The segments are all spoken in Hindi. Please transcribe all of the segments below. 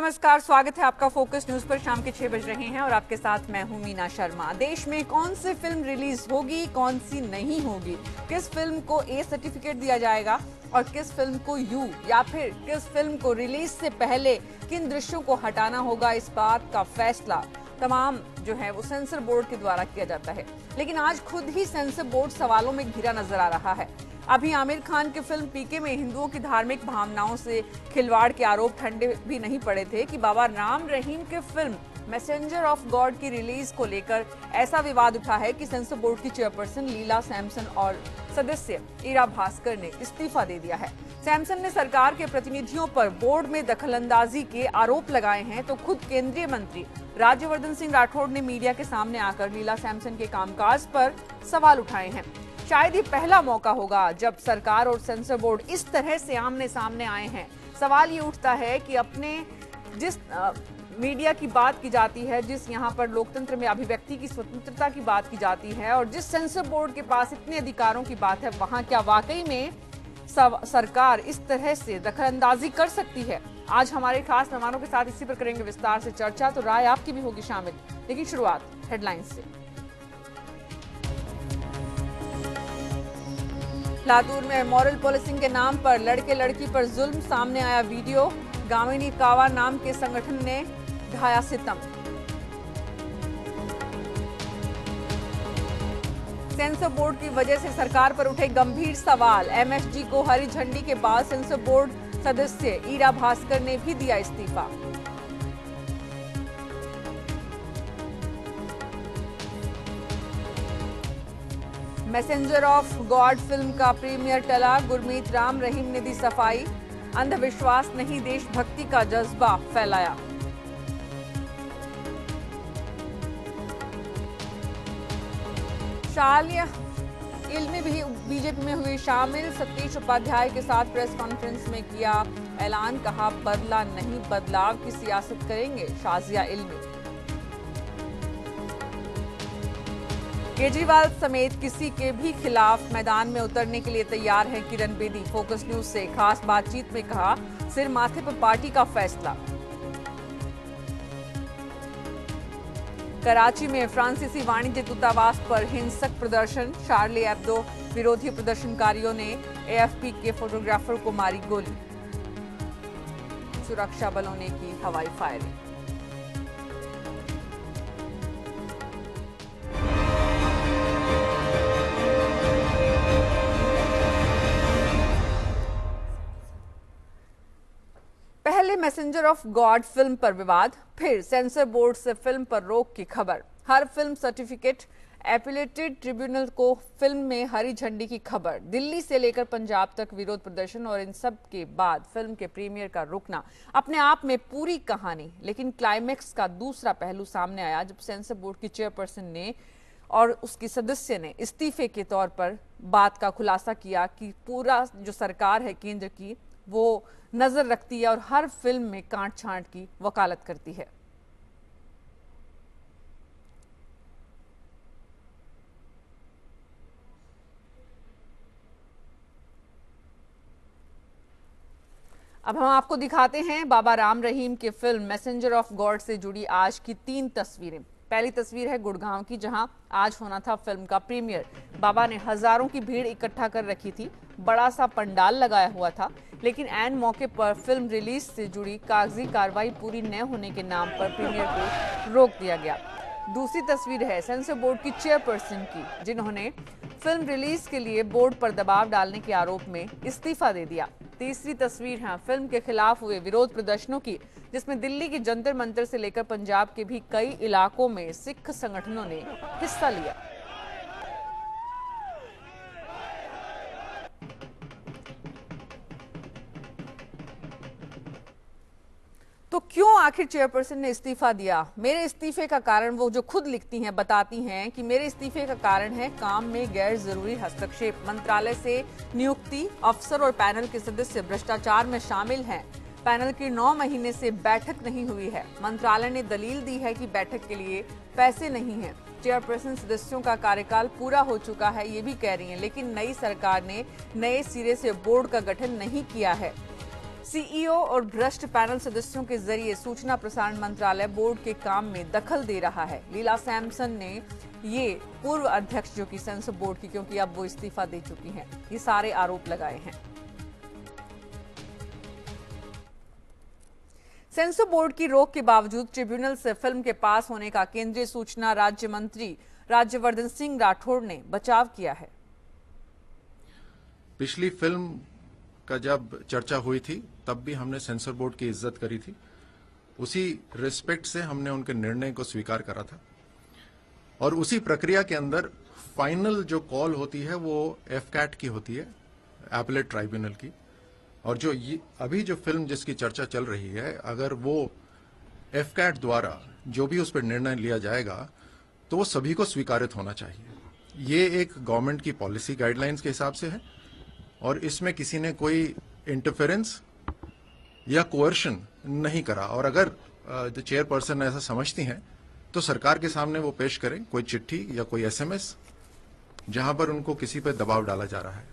नमस्कार, स्वागत है आपका फोकस न्यूज पर। शाम के 6 बज रहे हैं और आपके साथ मैं हूं मीना शर्मा। देश में कौन सी फिल्म रिलीज होगी, कौन सी नहीं होगी, किस फिल्म को ए सर्टिफिकेट दिया जाएगा और किस फिल्म को यू, या फिर किस फिल्म को रिलीज से पहले किन दृश्यों को हटाना होगा, इस बात का फैसला तमाम जो है वो सेंसर बोर्ड के द्वारा किया जाता है। लेकिन आज खुद ही सेंसर बोर्ड सवालों में घिरा नजर आ रहा है। अभी आमिर खान की फिल्म पीके में हिंदुओं की धार्मिक भावनाओं से खिलवाड़ के आरोप ठंडे भी नहीं पड़े थे कि बाबा राम रहीम की फिल्म मैसेंजर ऑफ गॉड की रिलीज को लेकर ऐसा विवाद उठा है कि सेंसर बोर्ड की चेयरपर्सन लीला सैमसन और सदस्य ईरा भास्कर ने इस्तीफा दे दिया है। सैमसन ने सरकार के प्रतिनिधियों पर बोर्ड में दखलंदाजी के आरोप लगाए हैं, तो खुद केंद्रीय मंत्री राज्यवर्धन सिंह राठौड़ ने मीडिया के सामने आकर लीला सैमसन के कामकाज पर सवाल उठाए हैं। शायद ये पहला मौका होगा जब सरकार और सेंसर बोर्ड इस तरह से आमने सामने आए हैं। सवाल ये उठता है कि अपने जिस मीडिया की बात की जाती है, जिस यहाँ पर लोकतंत्र में अभिव्यक्ति की स्वतंत्रता की बात की जाती है और जिस सेंसर बोर्ड के पास इतने अधिकारों की बात है, वहाँ क्या वाकई में सरकार इस तरह से दखलंदाजी कर सकती है? आज हमारे खास मेहमानों के साथ इसी पर करेंगे विस्तार से चर्चा, तो राय आपकी भी होगी शामिल। लेकिन शुरुआत हेडलाइंस से। लातूर में मॉरल पुलिसिंग के नाम पर लड़के लड़की पर जुल्म, सामने आया वीडियो। गामिनी कावा नाम के संगठन ने ढाया सितम। सेंसर बोर्ड की वजह से सरकार पर उठे गंभीर सवाल। एमएसजी को हरी झंडी के बाद सेंसर बोर्ड सदस्य ईरा भास्कर ने भी दिया इस्तीफा। मैसेंजर ऑफ गॉड फिल्म का प्रीमियर टला, गुरमीत राम रहीम ने दी सफाई। अंधविश्वास नहीं, देशभक्ति का जज्बा फैलाया। शालिया इल्मी भी बीजेपी में हुई शामिल। सतीश उपाध्याय के साथ प्रेस कॉन्फ्रेंस में किया ऐलान, कहा बदला नहीं बदलाव की सियासत करेंगे शाजिया इल्मी। केजरीवाल समेत किसी के भी खिलाफ मैदान में उतरने के लिए तैयार है किरण बेदी। फोकस न्यूज से खास बातचीत में कहा, सिर माथे पर पार्टी का फैसला। कराची में फ्रांसीसी वाणिज्य दूतावास पर हिंसक प्रदर्शन। शार्ली एब्दो विरोधी प्रदर्शनकारियों ने एएफपी के फोटोग्राफर को मारी गोली। सुरक्षा बलों ने की हवाई फायरिंग। पहले मैसेंजर ऑफ गॉड फिल्म पर विवाद, फिर सेंसर बोर्ड से फिल्म पर रोक की खबर। हर फिल्म सर्टिफिकेट, एपिलेटेड ट्रिब्यूनल को फिल्म में हरी झंडी की खबर। दिल्ली से लेकर पंजाब तक विरोध प्रदर्शन और इन सब के बाद फिल्म के प्रीमियर का रुकना अपने आप में पूरी कहानी। लेकिन क्लाइमेक्स का दूसरा पहलू सामने आया जब सेंसर बोर्ड की चेयरपर्सन ने और उसकी सदस्य ने इस्तीफे के तौर पर बात का खुलासा किया कि पूरा जो सरकार है केंद्र की, वो नजर रखती है और हर फिल्म में कांट छांट की वकालत करती है। अब हम आपको दिखाते हैं बाबा राम रहीम की फिल्म मैसेंजर ऑफ गॉड से जुड़ी आज की 3 तस्वीरें। पहली तस्वीर है गुड़गांव की, जहां आज होना था फिल्म का प्रीमियर। बाबा ने हजारों की भीड़ इकट्ठा कर रखी थी, बड़ा सा पंडाल लगाया हुआ था, लेकिन ऐन मौके पर फिल्म रिलीज से जुड़ी कागजी कार्रवाई पूरी न होने के नाम पर प्रीमियर को रोक दिया गया। दूसरी तस्वीर है सेंसर बोर्ड की चेयरपर्सन की, जिन्होंने फिल्म रिलीज के लिए बोर्ड पर दबाव डालने के आरोप में इस्तीफा दे दिया। तीसरी तस्वीर है फिल्म के खिलाफ हुए विरोध प्रदर्शनों की, जिसमें दिल्ली के जंतर मंतर से लेकर पंजाब के भी कई इलाकों में सिख संगठनों ने हिस्सा लिया। तो क्यों आखिर चेयरपर्सन ने इस्तीफा दिया? मेरे इस्तीफे का कारण वो जो खुद लिखती हैं, बताती हैं कि मेरे इस्तीफे का कारण है काम में गैर जरूरी हस्तक्षेप। मंत्रालय से नियुक्ति, अफसर और पैनल के सदस्य भ्रष्टाचार में शामिल हैं। पैनल की 9 महीने से बैठक नहीं हुई है। मंत्रालय ने दलील दी है कि बैठक के लिए पैसे नहीं हैं। चेयरपर्सन सदस्यों का कार्यकाल पूरा हो चुका है, ये भी कह रही हैं, लेकिन नई सरकार ने नए सिरे से बोर्ड का गठन नहीं किया है। सीईओ और भ्रष्ट पैनल सदस्यों के जरिए सूचना प्रसारण मंत्रालय बोर्ड के काम में दखल दे रहा है। लीला सैमसन ने ये पूर्व अध्यक्ष जो कि सेंसर बोर्ड की, क्योंकि अब वो इस्तीफा दे चुकी हैं, ये सारे आरोप लगाए हैं। सेंसर बोर्ड की रोक के बावजूद ट्रिब्यूनल से फिल्म के पास होने का केंद्रीय सूचना राज्य मंत्री राज्यवर्धन सिंह राठौड़ ने बचाव किया है। पिछली फिल्म का जब चर्चा हुई थी तब भी हमने सेंसर बोर्ड की इज्जत करी थी, उसी रिस्पेक्ट से हमने उनके निर्णय को स्वीकार करा था और उसी प्रक्रिया के अंदर फाइनल जो कॉल होती है वो एफकैट की होती है, एपेलेट ट्राइब्यूनल की। और जो अभी जो फिल्म जिसकी चर्चा चल रही है, अगर वो एफकैट द्वारा जो भी उस पर निर्णय लिया जाएगा तो वो सभी को स्वीकारित होना चाहिए। ये एक गवर्नमेंट की पॉलिसी गाइडलाइंस के हिसाब से है और इसमें किसी ने कोई इंटरफेरेंस या कोअर्शन नहीं करा। और अगर द चेयरपर्सन ऐसा समझती हैं तो सरकार के सामने वो पेश करें कोई चिट्ठी या कोई एसएमएस जहां पर उनको किसी पर दबाव डाला जा रहा है।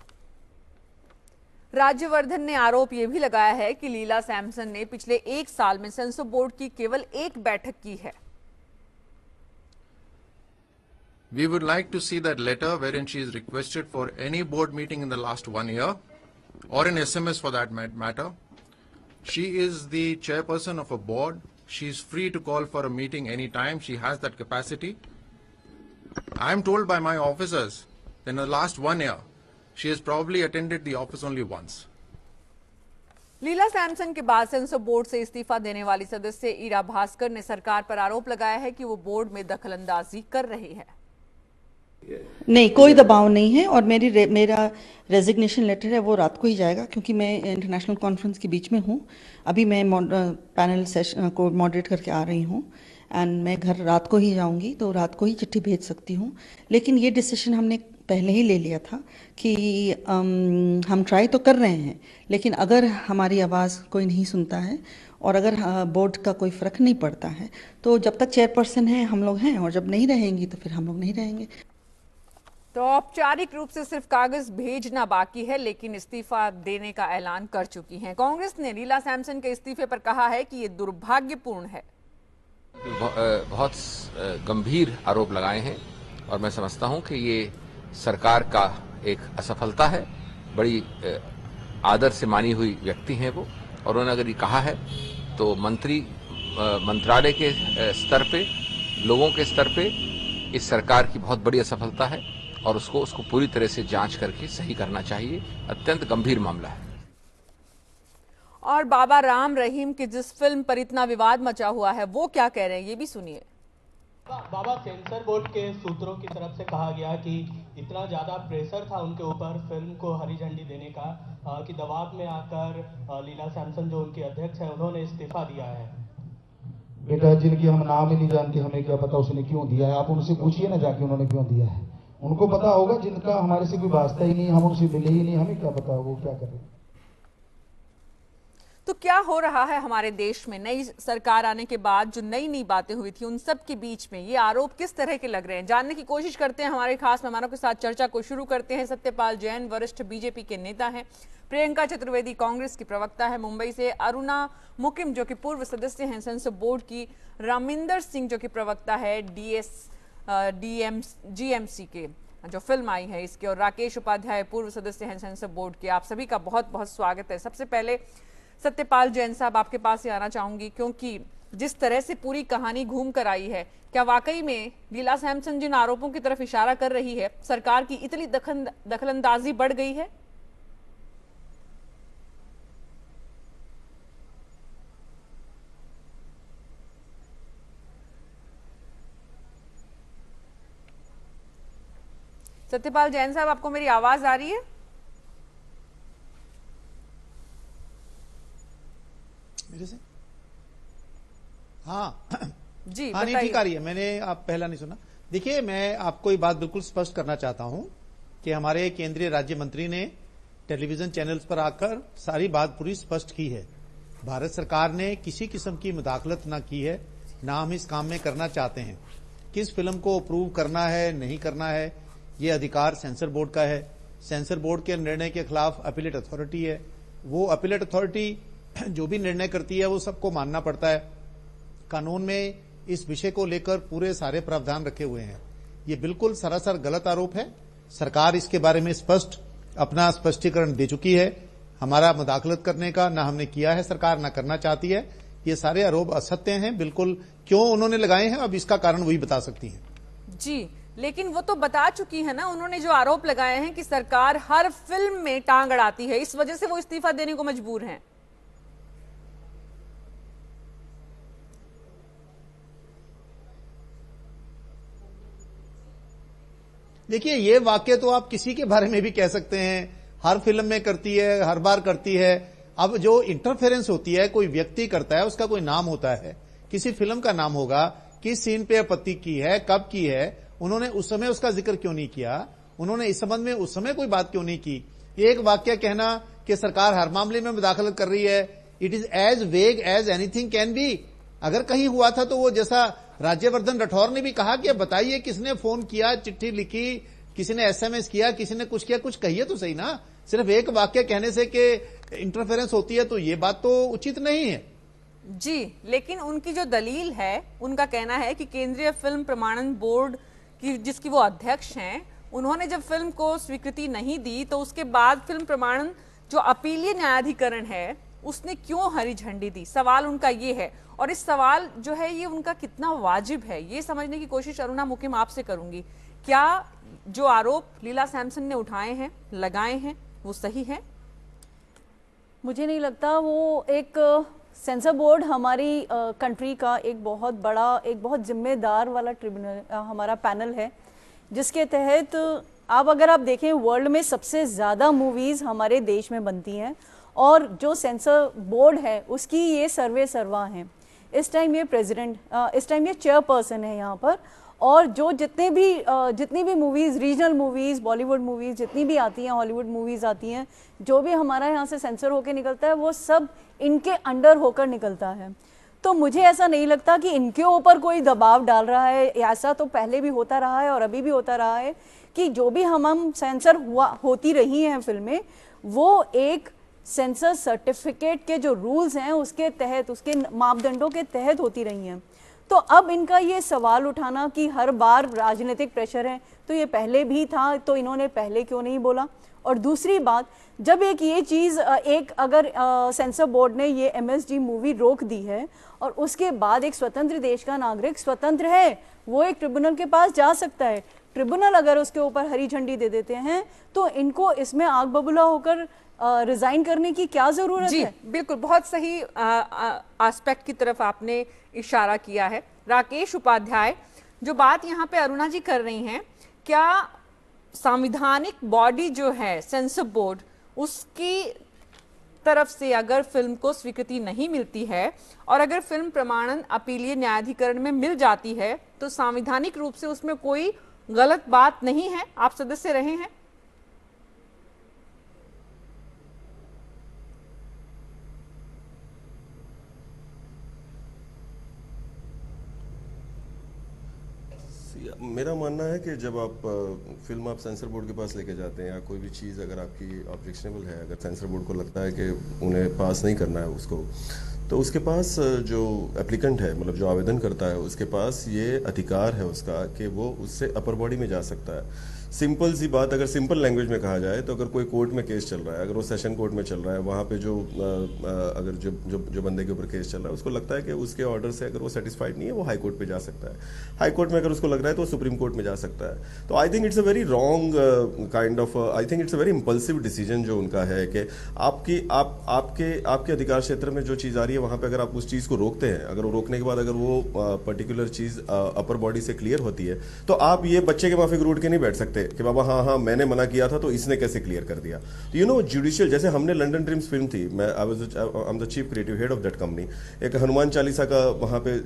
राज्यवर्धन ने आरोप यह भी लगाया है कि लीला सैमसन ने पिछले 1 साल में सेंसर बोर्ड की केवल 1 बैठक की है। We would like to see that letter wherein she is requested for any board meeting in the last 1 year or an SMS for that matter. She is the chairperson of a board. She is free to call for a meeting anytime. She has that capacity. I am told by my officers that in the last 1 year, she has probably attended the office only once. लीला सैमसन के बाद सेंसर बोर्ड से इस्तीफा देने वाली सदस्य ईरा भास्कर ने सरकार पर आरोप लगाया है कि वो बोर्ड में दखलंदाजी कर रही है। नहीं, कोई दबाव नहीं है और मेरा रेजिग्नेशन लेटर है वो रात को ही जाएगा, क्योंकि मैं इंटरनेशनल कॉन्फ्रेंस के बीच में हूँ। अभी मैं पैनल सेशन को मॉडरेट करके आ रही हूँ एंड मैं घर रात को ही जाऊँगी, तो रात को ही चिट्ठी भेज सकती हूँ। लेकिन ये डिसीजन हमने पहले ही ले लिया था कि हम ट्राई तो कर रहे हैं, लेकिन अगर हमारी आवाज़ कोई नहीं सुनता है और अगर बोर्ड का कोई फ़र्क नहीं पड़ता है तो जब तक चेयरपर्सन है हम लोग हैं, और जब नहीं रहेंगी तो फिर हम लोग नहीं रहेंगे। तो औपचारिक रूप से सिर्फ कागज भेजना बाकी है, लेकिन इस्तीफा देने का ऐलान कर चुकी हैं। कांग्रेस ने लीला सैमसन के इस्तीफे पर कहा है कि ये दुर्भाग्यपूर्ण है। बहुत गंभीर आरोप लगाए हैं और मैं समझता हूं कि ये सरकार का एक असफलता है। बड़ी आदर से मानी हुई व्यक्ति हैं वो, और उन्होंने अगर ये कहा है तो मंत्रालय के स्तर पे, लोगों के स्तर पे इस सरकार की बहुत बड़ी असफलता है और उसको पूरी तरह से जांच करके सही करना चाहिए। अत्यंत गंभीर मामला है। और बाबा राम रहीम की जिस फिल्म पर इतना विवाद मचा हुआ है वो क्या कह रहे हैं, ये भी सुनिए। बाबा, सेंसर बोर्ड के सूत्रों की तरफ से कहा गया कि इतना ज्यादा प्रेशर था उनके ऊपर फिल्म को हरी झंडी देने का कि दबाव में आकर लीला सैमसन जो उनके अध्यक्ष है उन्होंने इस्तीफा दिया है। बेटा, जिनकी हम नाम ही नहीं जानते, हमें क्या पता उसने क्यों दिया है। आप उनसे पूछिए ना जाके उन्होंने क्यों दिया है, उनको पता होगा। जिनका हमारे से कोई वास्ता ही नहीं, हम उनसे मिले ही नहीं, हमें क्या पता वो क्या कर रहे हैं। तो क्या हो रहा है हमारे देश में नई सरकार आने के बाद, जो नई नई बातें हुई थी उन सब के बीच में ये आरोप किस तरह के लग रहे हैं, जानने की कोशिश करते हैं। हमारे खास मेहमानों के साथ चर्चा को शुरू करते हैं। सत्यपाल जैन वरिष्ठ बीजेपी के नेता हैं, प्रियंका चतुर्वेदी कांग्रेस की प्रवक्ता है मुंबई से, अरुणा मुकिम जो कि पूर्व सदस्य हैं सेंसर बोर्ड की, रामिंदर सिंह जो कि प्रवक्ता है जीएमसी के जो फिल्म आई है इसके, और राकेश उपाध्याय पूर्व सदस्य हैं सेंसर बोर्ड के। आप सभी का बहुत बहुत स्वागत है। सबसे पहले सत्यपाल जैन साहब आपके पास ही आना चाहूंगी, क्योंकि जिस तरह से पूरी कहानी घूम कर आई है, क्या वाकई में लीला सैमसन जिन आरोपों की तरफ इशारा कर रही है, सरकार की इतनी दखलंदाजी बढ़ गई है? सत्यपाल जैन साहब, आपको मेरी आवाज आ रही है? मेरे से? हाँ जी, हाँ, नहीं ठीक आ रही है। मैंने आप पहला नहीं सुना। देखिए, मैं आपको ये बात बिल्कुल स्पष्ट करना चाहता हूं कि हमारे केंद्रीय राज्य मंत्री ने टेलीविजन चैनल्स पर आकर सारी बात पूरी स्पष्ट की है। भारत सरकार ने किसी किस्म की मुदाखलत न की है, ना हम इस काम में करना चाहते हैं। किस फिल्म को अप्रूव करना है नहीं करना है ये अधिकार सेंसर बोर्ड का है। सेंसर बोर्ड के निर्णय के खिलाफ अपीलेट अथॉरिटी है। वो अपीलेट अथॉरिटी जो भी निर्णय करती है वो सबको मानना पड़ता है। कानून में इस विषय को लेकर पूरे सारे प्रावधान रखे हुए हैं। ये बिल्कुल सरासर गलत आरोप है। सरकार इसके बारे में स्पष्ट अपना स्पष्टीकरण दे चुकी है। हमारा मुदाखलत करने का ना हमने किया है, सरकार ना करना चाहती है। ये सारे आरोप असत्य हैं। बिल्कुल क्यों उन्होंने लगाए हैं, अब इसका कारण वही बता सकती हैं। जी, लेकिन वो तो बता चुकी है ना, उन्होंने जो आरोप लगाए हैं कि सरकार हर फिल्म में टांग अड़ाती है, इस वजह से वो इस्तीफा देने को मजबूर हैं। देखिए, ये वाक्य तो आप किसी के बारे में भी कह सकते हैं, हर फिल्म में करती है, हर बार करती है। अब जो इंटरफेरेंस होती है, कोई व्यक्ति करता है, उसका कोई नाम होता है, किसी फिल्म का नाम होगा, किस सीन पे आपत्ति की है, कब की है, उन्होंने उस समय उसका जिक्र क्यों नहीं किया, उन्होंने इस संबंध में उस समय कोई बात क्यों नहीं की। एक वाक्य कहना कि सरकार हर मामले में मुदाखलत कर रही है, इट इज एज वेग एज एनीथिंग कैन बी। अगर कहीं हुआ था तो वो जैसा राज्यवर्धन राठौर ने भी कहा कि बताइए किसने फोन किया, चिट्ठी लिखी, किसी ने एसएमएस किया, किसी ने कुछ किया, कुछ कहिए तो सही ना। सिर्फ एक वाक्य कहने से कि इंटरफेरेंस होती है तो ये बात तो उचित नहीं है। जी, लेकिन उनकी जो दलील है, उनका कहना है कि केंद्रीय फिल्म प्रमाणन बोर्ड की जिसकी वो अध्यक्ष हैं, उन्होंने जब फिल्म को स्वीकृति नहीं दी तो उसके बाद फिल्म प्रमाणन जो अपीलीय न्यायाधिकरण है उसने क्यों हरी झंडी दी। सवाल उनका ये है, और इस सवाल जो है ये उनका कितना वाजिब है ये समझने की कोशिश अरुणा मुकिम आपसे करूंगी। क्या जो आरोप लीला सैमसन ने उठाए हैं, लगाए हैं, वो सही है? मुझे नहीं लगता। वो एक सेंसर बोर्ड हमारी कंट्री का एक बहुत बड़ा, एक बहुत जिम्मेदार वाला ट्रिब्यूनल, हमारा पैनल है, जिसके तहत अगर आप देखें वर्ल्ड में सबसे ज़्यादा मूवीज़ हमारे देश में बनती हैं, और जो सेंसर बोर्ड है उसकी ये सर्वा हैं। इस टाइम ये प्रेसिडेंट, इस टाइम ये चेयरपर्सन है यहाँ पर, और जो जितनी भी movies, regional movies, Bollywood movies जितनी भी आती हैं, हॉलीवुड मूवीज़ आती हैं, जो भी हमारा यहाँ से सेंसर होकर निकलता है वो सब इनके अंडर होकर निकलता है। तो मुझे ऐसा नहीं लगता कि इनके ऊपर कोई दबाव डाल रहा है। ऐसा तो पहले भी होता रहा है और अभी भी होता रहा है कि जो भी हम सेंसर होती रही हैं फिल्में, वो एक सेंसर सर्टिफिकेट के जो रूल्स हैं उसके तहत, उसके मापदंडों के तहत होती रही हैं। तो अब इनका ये सवाल उठाना कि हर बार राजनीतिक प्रेशर है, तो ये पहले भी था, तो इन्होंने पहले क्यों नहीं बोला। और दूसरी बात, जब एक ये चीज़ अगर सेंसर बोर्ड ने ये MSG मूवी रोक दी है और उसके बाद एक स्वतंत्र देश का नागरिक स्वतंत्र है, वो एक ट्रिब्यूनल के पास जा सकता है। ट्रिब्यूनल अगर उसके ऊपर हरी झंडी दे देते हैं तो इनको इसमें आग बबूला होकर रिजाइन करने की क्या जरूरत है। बिल्कुल, बहुत सही एस्पेक्ट की तरफ आपने इशारा किया है। राकेश उपाध्याय, जो बात यहाँ पे अरुणा जी कर रही हैं, क्या संवैधानिक बॉडी जो है सेंसर बोर्ड, उसकी तरफ से अगर फिल्म को स्वीकृति नहीं मिलती है और अगर फिल्म प्रमाणन अपीलीय न्यायाधिकरण में मिल जाती है तो संवैधानिक रूप से उसमें कोई गलत बात नहीं है? आप सदस्य रहे हैं। मेरा मानना है कि जब आप फिल्म आप सेंसर बोर्ड के पास लेके जाते हैं या कोई भी चीज़ अगर आपकी ऑब्जेक्शनेबल है, अगर सेंसर बोर्ड को लगता है कि उन्हें पास नहीं करना है उसको, तो उसके पास जो एप्लीकेंट है, मतलब जो आवेदन करता है, उसके पास ये अधिकार है उसका कि वो उससे अपर बॉडी में जा सकता है। सिंपल सी बात, अगर सिंपल लैंग्वेज में कहा जाए तो अगर कोई कोर्ट में केस चल रहा है, अगर वो सेशन कोर्ट में चल रहा है, वहाँ पे अगर जो बंदे के ऊपर केस चल रहा है उसको लगता है कि उसके ऑर्डर से अगर वो सेटिस्फाइड नहीं है, वो हाई कोर्ट पे जा सकता है। हाई कोर्ट में अगर उसको लग रहा है तो वो सुप्रीम कोर्ट में जा सकता है। तो I think it's a very wrong kind of, I think it's a very impulsive decision जो उनका है कि आपके अधिकार क्षेत्र में जो चीज़ आ रही है वहाँ पर अगर आप उस चीज़ को रोकते हैं, अगर वो रोकने के बाद अगर वो पर्टिकुलर चीज़ अपर बॉडी से क्लियर होती है, तो आप ये बच्चे के माफिक रूट के नहीं बैठ सकते कि बाबा हाँ मैंने मना किया था तो इसने कैसे क्लियर कर दिया। यू नो जुडिशियल, जैसे हमने लंदन ड्रीम्स फिल्म थी, मैं I am the chief creative head of that company, एक हनुमान चालीसा का वहाँ पे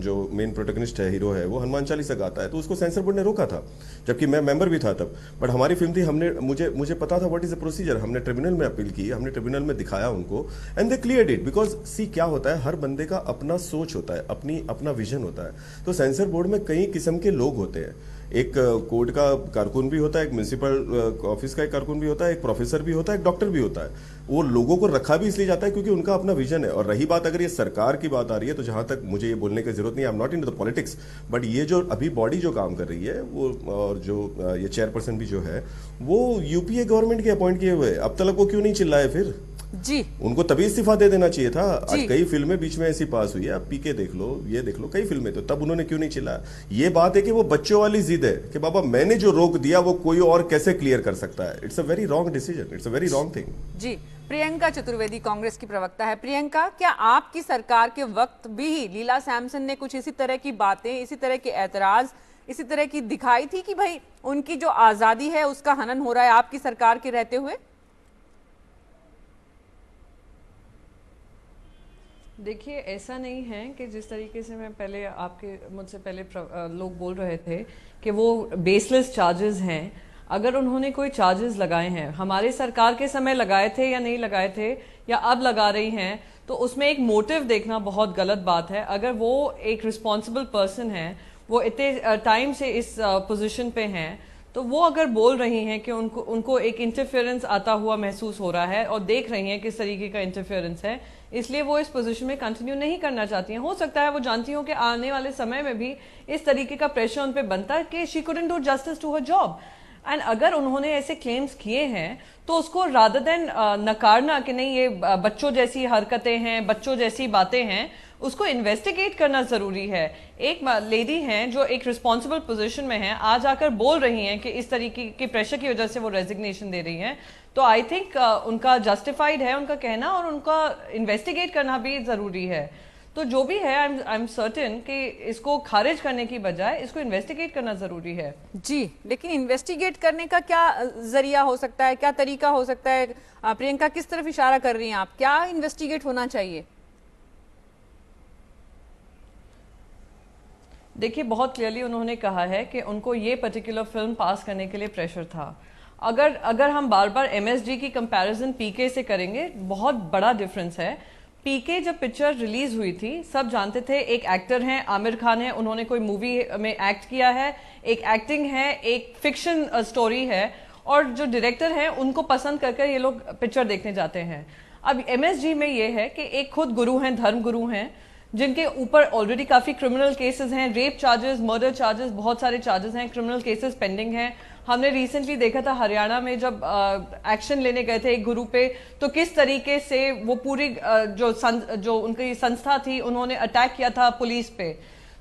जो मेन प्रोटैगनिस्ट है, हीरो है, वो हनुमान चालीसा गाता है, तो उसको सेंसर बोर्ड ने रोका था, जबकि मैं मेंबर भी था तब। बट हमारी फिल्म थी, हमने मुझे पता था व्हाट इज द प्रोसीजर, हमने ट्रिब्यूनल में अपील की, हमने ट्रिब्यूनल में दिखाया उनको, and they cleared it. Because see क्या होता है, हर बंदे का अपना सोच होता है, अपना विजन होता है। तो सेंसर बोर्ड में कई किस्म के लोग होते हैं। एक कोर्ट का कारकुन भी होता है, एक म्युनिसिपल ऑफिस का एक कारकुन भी होता है, एक प्रोफेसर भी होता है, एक डॉक्टर भी होता है। वो लोगों को रखा भी इसलिए जाता है क्योंकि उनका अपना विजन है। और रही बात अगर ये सरकार की बात आ रही है, तो जहां तक मुझे ये बोलने की जरूरत नहीं, I am not into the politics, but ये जो अभी बॉडी जो काम कर रही है वो, और जो ये चेयरपर्सन भी जो है वो यूपीए गवर्नमेंट के अपॉइंट किए हुए, अब तक वो क्यों नहीं चिल्लाए फिर? जी, उनको तभी इस्तीफा दे देना चाहिए था। आज कई फिल्में बीच में ऐसी पास हुई है, आप पीके देख लो, ये देख लो, कई फिल्में, तो तब उन्होंने क्यों नहीं चिल्लाया? ये बात है कि वो बच्चों वाली जिद है कि बाबा मैंने जो रोक दिया वो कोई और कैसे क्लियर कर सकता है। It's a very wrong decision, it's a very wrong thing. जी, प्रियंका चतुर्वेदी कांग्रेस की प्रवक्ता है। प्रियंका, क्या आपकी सरकार के वक्त भी लीला सैमसन ने कुछ इसी तरह की बातें, इसी तरह के ऐतराज, इसी तरह की दिखाई थी कि भाई उनकी जो आजादी है उसका हनन हो रहा है आपकी सरकार के रहते हुए? देखिए, ऐसा नहीं है कि जिस तरीके से मैं पहले मुझसे पहले लोग बोल रहे थे कि वो बेसलेस चार्जेस हैं। अगर उन्होंने कोई चार्जेस लगाए हैं, हमारे सरकार के समय लगाए थे या नहीं लगाए थे या अब लगा रही हैं, तो उसमें एक मोटिव देखना बहुत गलत बात है। अगर वो एक रिस्पॉन्सिबल पर्सन है, वो इतने टाइम से इस पोजीशन पे हैं, तो वो अगर बोल रही हैं कि उनको एक इंटरफेरेंस आता हुआ महसूस हो रहा है और देख रही हैं किस तरीके का इंटरफेरेंस है, इसलिए वो इस पोजीशन में कंटिन्यू नहीं करना चाहती हैं। हो सकता है वो जानती हो कि आने वाले समय में भी इस तरीके का प्रेशर उन पे बनता है कि she couldn't do justice to her job. And अगर उन्होंने ऐसे क्लेम्स किए हैं तो उसको रादर देन नकारना कि नहीं ये बच्चों जैसी हरकतें हैं, बच्चों जैसी बातें हैं, उसको इन्वेस्टिगेट करना जरूरी है। एक लेडी हैं जो एक रिस्पॉन्सिबल पोजीशन में हैं, आज आकर बोल रही हैं कि इस तरीके के प्रेशर की वजह से वो रेजिग्नेशन दे रही हैं, तो आई थिंक उनका जस्टिफाइड है उनका कहना, और उनका इन्वेस्टिगेट करना भी जरूरी है। तो जो भी है, आई एम सर्टेन कि इसको खारिज करने की बजाय इसको इन्वेस्टिगेट करना जरूरी है। जी, लेकिन इन्वेस्टिगेट करने का क्या जरिया हो सकता है, क्या तरीका हो सकता है? प्रियंका, किस तरफ इशारा कर रही हैं आप? क्या इन्वेस्टिगेट होना चाहिए? देखिए, बहुत क्लियरली उन्होंने कहा है कि उनको ये पर्टिकुलर फिल्म पास करने के लिए प्रेशर था। अगर हम बार बार एमएसडी की कंपैरिजन पीके से करेंगे, बहुत बड़ा डिफरेंस है। पीके जब पिक्चर रिलीज हुई थी, सब जानते थे एक एक्टर हैं आमिर खान है, उन्होंने कोई मूवी में एक्ट किया है, एक एक्टिंग है, एक फिक्शन स्टोरी है, और जो डायरेक्टर है उनको पसंद करके ये लोग पिक्चर देखने जाते हैं। अब एमएसजी में ये है कि एक खुद गुरु हैं, धर्म गुरु हैं, जिनके ऊपर ऑलरेडी काफी क्रिमिनल केसेस हैं, रेप चार्जेस, मर्डर चार्जेस, बहुत सारे चार्जेस हैं, क्रिमिनल केसेस पेंडिंग हैं। हमने रिसेंटली देखा था हरियाणा में जब एक्शन लेने गए थे एक गुरु पे, तो किस तरीके से वो पूरी जो उनकी संस्था थी उन्होंने अटैक किया था पुलिस पे।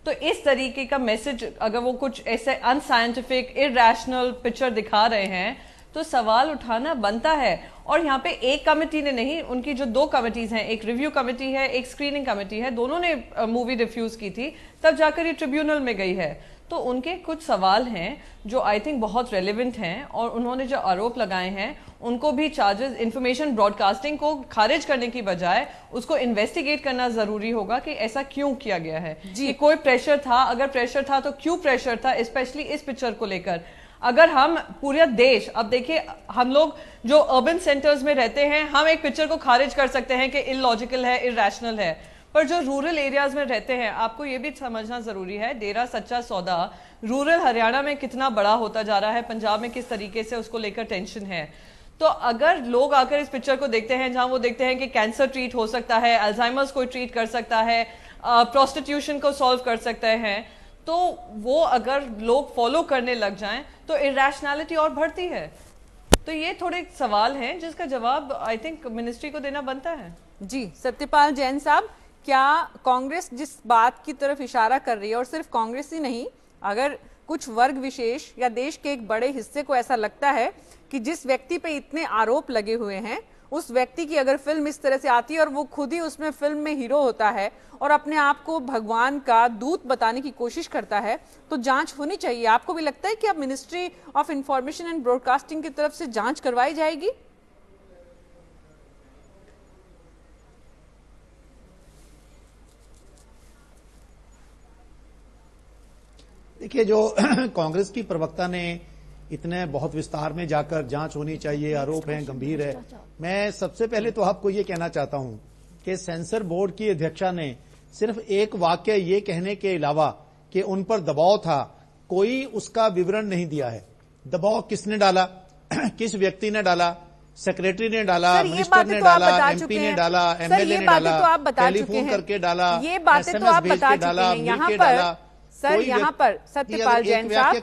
तो इस तरीके का मैसेज अगर वो कुछ ऐसे अनसाइंटिफिक इरैशनल पिक्चर दिखा रहे हैं तो सवाल उठाना बनता है। और यहाँ पे एक कमेटी ने नहीं, उनकी जो 2 कमेटीज हैं, एक रिव्यू कमेटी है, एक स्क्रीनिंग कमेटी है, दोनों ने मूवी रिफ्यूज की थी, तब जाकर ये ट्रिब्यूनल में गई है। तो उनके कुछ सवाल हैं जो आई थिंक बहुत रेलेवेंट हैं, और उन्होंने जो आरोप लगाए हैं उनको भी चार्जेस, इंफॉर्मेशन ब्रॉडकास्टिंग को खारिज करने की बजाय उसको इन्वेस्टिगेट करना जरूरी होगा कि ऐसा क्यों किया गया है। कि कोई प्रेशर था, अगर प्रेशर था तो क्यों प्रेशर था, स्पेशली इस पिक्चर को लेकर। अगर हम पूरा देश, अब देखिए हम लोग जो अर्बन सेंटर्स में रहते हैं, हम एक पिक्चर को खारिज कर सकते हैं कि इलॉजिकल है, इरैशनल है, पर जो रूरल एरियाज में रहते हैं, आपको ये भी समझना जरूरी है, डेरा सच्चा सौदा रूरल हरियाणा में कितना बड़ा होता जा रहा है, पंजाब में किस तरीके से उसको लेकर टेंशन है। तो अगर लोग आकर इस पिक्चर को देखते हैं जहां वो देखते हैं कि कैंसर ट्रीट हो सकता है, अल्जाइमर्स को ट्रीट कर सकता है, प्रोस्टिट्यूशन को सॉल्व कर सकते हैं, तो वो अगर लोग फॉलो करने लग जाएं तो इरैशनैलिटी और बढ़ती है। तो ये थोड़े सवाल हैं जिसका जवाब आई थिंक मिनिस्ट्री को देना बनता है। जी, सत्यपाल जैन साहब, क्या कांग्रेस जिस बात की तरफ इशारा कर रही है, और सिर्फ कांग्रेस ही नहीं, अगर कुछ वर्ग विशेष या देश के एक बड़े हिस्से को ऐसा लगता है कि जिस व्यक्ति पे इतने आरोप लगे हुए हैं, उस व्यक्ति की अगर फिल्म इस तरह से आती है और वो खुद ही उसमें फिल्म में हीरो होता है और अपने आप को भगवान का दूत बताने की कोशिश करता है, तो जांच होनी चाहिए। आपको भी लगता है कि अब ministry of information and broadcasting की तरफ से जांच करवाई जाएगी? देखिए, जो कांग्रेस की प्रवक्ता ने इतने बहुत विस्तार में जाकर जांच होनी चाहिए, आरोप है, गंभीर है, मैं सबसे पहले तो आपको ये कहना चाहता हूं कि सेंसर बोर्ड की अध्यक्षा ने सिर्फ एक वाक्य ये कहने के अलावा कि उन पर दबाव था कोई उसका विवरण नहीं दिया है। दबाव किसने डाला, किस व्यक्ति ने डाला, सेक्रेटरी ने डाला, मिनिस्टर ने डाला, एमपी ने डाला, एमएलए ने डाला, टेलीफोन करके डाला, ये बातें तो आप बता चुके हैं। यहाँ पर सर, यहाँ पर सत्यपाल जैन साहब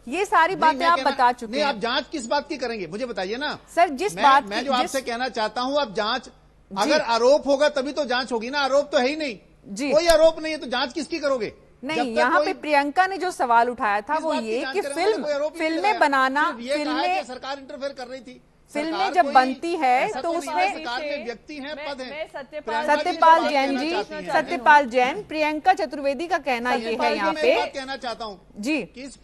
ये सारी बातें आप बता चुके हैं। आप जांच किस बात की करेंगे मुझे बताइए ना सर। मैं जो आपसे कहना चाहता हूँ, आप जांच, अगर आरोप होगा तभी तो जांच होगी ना। आरोप तो है ही नहीं जी, कोई आरोप नहीं है तो जांच किसकी करोगे? नहीं, यहाँ पे प्रियंका ने जो सवाल उठाया था वो ये कि फिल्में बनाना, फिल्में सरकार इंटरफेयर कर रही थी। फिल्में जब बनती है तो उसमें सरकार के व्यक्ति हैं, पद हैं। सत्यपाल जैन जी, सत्यपाल जैन, प्रियंका चतुर्वेदी का कहना ये है यहाँ पे, कहना चाहता हूँ जी, किस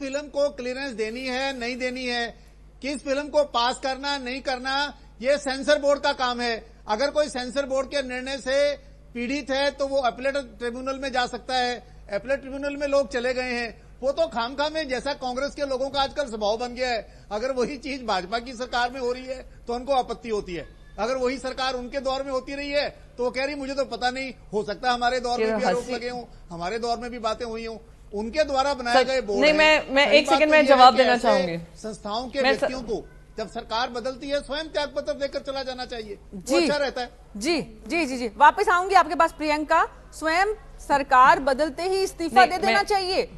फिल्म को क्लियरेंस देनी है नहीं देनी है, किस फिल्म को पास करना नहीं करना, ये सेंसर बोर्ड का काम है। अगर कोई सेंसर बोर्ड के निर्णय से पीड़ित है तो वो अपीलेट ट्रिब्यूनल में जा सकता है। अपीलेट ट्रिब्यूनल में लोग चले गए हैं, वो तो खामखा में, जैसा कांग्रेस के लोगों का आजकल स्वभाव बन गया है, अगर वही चीज भाजपा की सरकार में हो रही है तो उनको आपत्ति होती है। अगर वही सरकार उनके दौर में होती रही है तो वो कह रही मुझे तो पता नहीं, हो सकता है हमारे दौर में भी आरोप लगे हों, हमारे दौर में भी बातें हुई हों, उनके द्वारा बनाए गए बोर्ड। नहीं, मैं एक सेकंड में जवाब देना चाहूंगी। संस्थाओं के व्यक्तियों को जब सरकार बदलती है स्वयं त्याग पत्र देकर चला जाना चाहिए, वो अच्छा रहता है। जी जी जी जी, वापस आऊंगी आपके पास प्रियंका। स्वयं सरकार बदलते ही इस्तीफा दे देना चाहिए,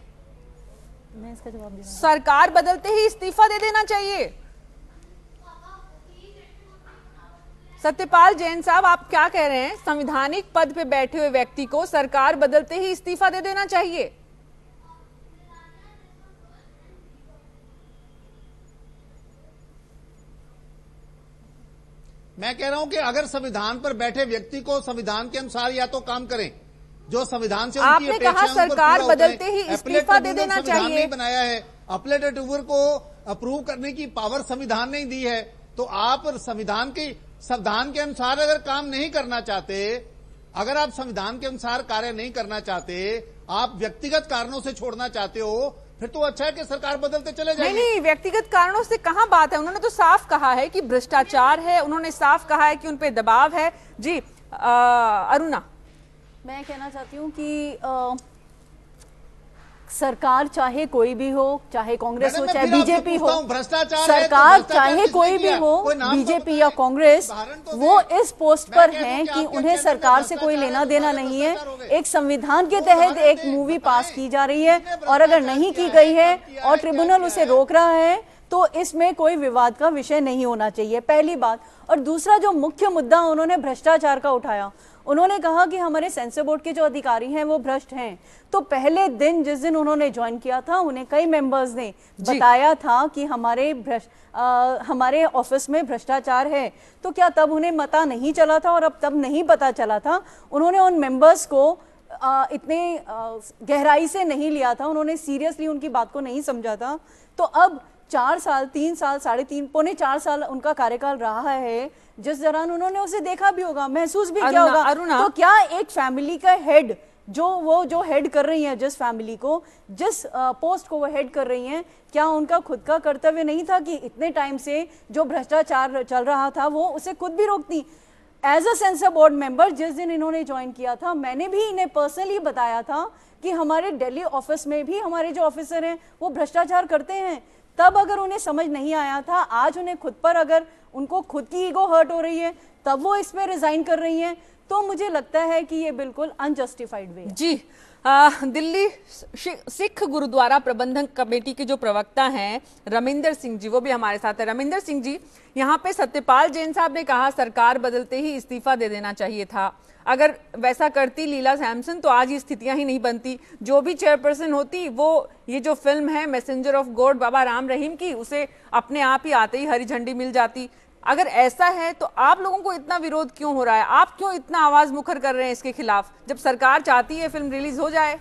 मैं इसका जवाब दूंगा। सरकार बदलते ही इस्तीफा दे देना चाहिए। सत्यपाल जैन साहब, आप क्या कह रहे हैं? संवैधानिक पद पे बैठे हुए व्यक्ति को सरकार बदलते ही इस्तीफा दे देना चाहिए? मैं कह रहा हूं कि अगर संविधान पर बैठे व्यक्ति को संविधान के अनुसार या तो काम करें जो संविधान से उनकी आपने कहा सरकार बदलते ही इस्तीफा दे देना चाहिए। नहीं बनाया है, अपीलेट ट्रिब्यूनल को अप्रूव करने की पावर संविधान ने दी है, तो आप संविधान के अनुसार अगर काम नहीं करना चाहते, अगर आप संविधान के अनुसार कार्य नहीं करना चाहते, आप व्यक्तिगत कारणों से छोड़ना चाहते हो, फिर तो अच्छा है कि सरकार बदलते चले जाएंगे। नहीं, व्यक्तिगत कारणों से कहां बात है। उन्होंने तो साफ कहा है कि भ्रष्टाचार है, उन्होंने साफ कहा है कि उन पे दबाव है। जी अरुणा, मैं कहना चाहती हूँ कि सरकार चाहे कोई भी हो, चाहे कांग्रेस हो चाहे बीजेपी हो, सरकार चाहे कोई भी हो, बीजेपी या कांग्रेस, वो इस पोस्ट पर हैं कि उन्हें सरकार से कोई लेना देना नहीं है। एक संविधान के तहत एक मूवी पास की जा रही है और अगर नहीं की गई है और ट्रिब्यूनल उसे रोक रहा है तो इसमें कोई विवाद का विषय नहीं होना चाहिए, पहली बात। और दूसरा जो मुख्य मुद्दा उन्होंने भ्रष्टाचार का उठाया, उन्होंने कहा कि हमारे सेंसर बोर्ड के जो अधिकारी हैं वो भ्रष्ट हैं। तो पहले दिन जिस दिन उन्होंने ज्वाइन किया था, उन्हें कई मेंबर्स ने बताया था कि हमारे ऑफिस में भ्रष्टाचार है। तो क्या तब उन्हें पता नहीं चला था? और अब तब नहीं पता चला था, उन्होंने उन मेंबर्स को इतने गहराई से नहीं लिया था, उन्होंने सीरियसली उनकी बात को नहीं समझा था। तो अब 4 साल, 3 साल, 3.5, पौने 4 साल उनका कार्यकाल रहा है, जिस दौरान उन्होंने उसे देखा भी होगा, महसूस भी किया होगा। तो क्या एक फैमिली का हेड जो हेड कर रही है, जिस फैमिली को, जिस पोस्ट को वो हेड कर रही हैं, क्या उनका खुद का कर्तव्य नहीं था कि इतने टाइम से जो भ्रष्टाचार चल रहा था वो उसे खुद भी रोकती? As a censor board member जिस दिन इन्होंने ज्वाइन किया था, मैंने भी इन्हें पर्सनली बताया था कि हमारे दिल्ली ऑफिस में भी हमारे जो ऑफिसर हैं वो भ्रष्टाचार करते हैं। तब अगर उन्हें समझ नहीं आया था, आज उन्हें खुद पर, अगर उनको खुद की ईगो हर्ट हो रही है तब वो इसमें रिजाइन कर रही हैं, तो मुझे लगता है कि ये बिल्कुल अनजस्टिफाइड वे है। जी, दिल्ली सिख गुरुद्वारा प्रबंधन कमेटी के जो प्रवक्ता हैं रमिंदर सिंह जी, वो भी हमारे साथ है। रमिंदर सिंह जी, यहाँ पे सत्यपाल जैन साहब ने कहा सरकार बदलते ही इस्तीफा दे देना चाहिए था। अगर वैसा करती लीला सैमसन तो आज ये स्थितियां ही नहीं बनती। जो भी चेयरपर्सन होती, वो ये जो फिल्म है मैसेंजर ऑफ गॉड बाबा राम रहीम की, उसे अपने आप ही आते ही हरी झंडी मिल जाती। अगर ऐसा है तो आप लोगों को इतना विरोध क्यों हो रहा है? आप क्यों इतना आवाज मुखर कर रहे हैं इसके खिलाफ, जब सरकार चाहती है फिल्म रिलीज हो जाए?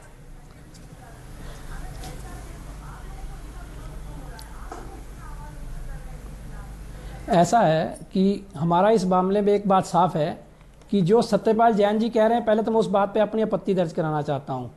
ऐसा है कि हमारा इस मामले में एक बात साफ है कि जो सत्यपाल जैन जी कह रहे हैं, पहले तो मैं उस बात पे अपनी आपत्ति दर्ज कराना चाहता हूं,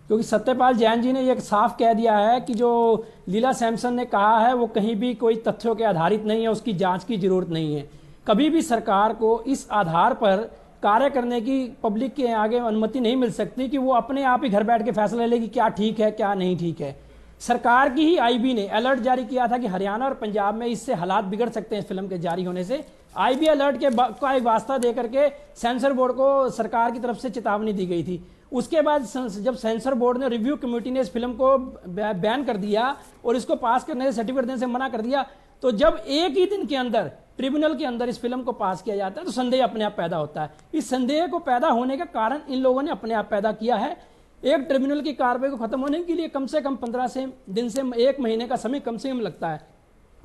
क्योंकि सत्यपाल जैन जी ने ये साफ कह दिया है कि जो लीला सैमसन ने कहा है वो कहीं भी कोई तथ्यों के आधारित नहीं है, उसकी जांच की जरूरत नहीं है। कभी भी सरकार को इस आधार पर कार्य करने की पब्लिक के आगे अनुमति नहीं मिल सकती कि वो अपने आप ही घर बैठ के फैसला ले कि क्या ठीक है क्या नहीं ठीक है। सरकार की ही आईबी ने अलर्ट जारी किया था कि हरियाणा और पंजाब में इससे हालात बिगड़ सकते हैं इस फिल्म के जारी होने से। आईबी अलर्ट का एक वास्ता दे करके सेंसर बोर्ड को सरकार की तरफ से चेतावनी दी गई थी। उसके बाद जब सेंसर बोर्ड ने रिव्यू कमेटी ने इस फिल्म को बैन कर दिया और इसको पास करने से सर्टिफिकेट देने से मना कर दिया, तो जब एक ही दिन के अंदर ट्रिब्यूनल के अंदर इस फिल्म को पास किया जाता है तो संदेह अपने आप पैदा होता है। इस संदेह को पैदा होने का कारण इन लोगों ने अपने आप पैदा किया है। एक ट्रिब्यूनल की कार्रवाई को खत्म होने के लिए कम से कम 15 दिन से 1 महीने का समय कम से कम लगता है,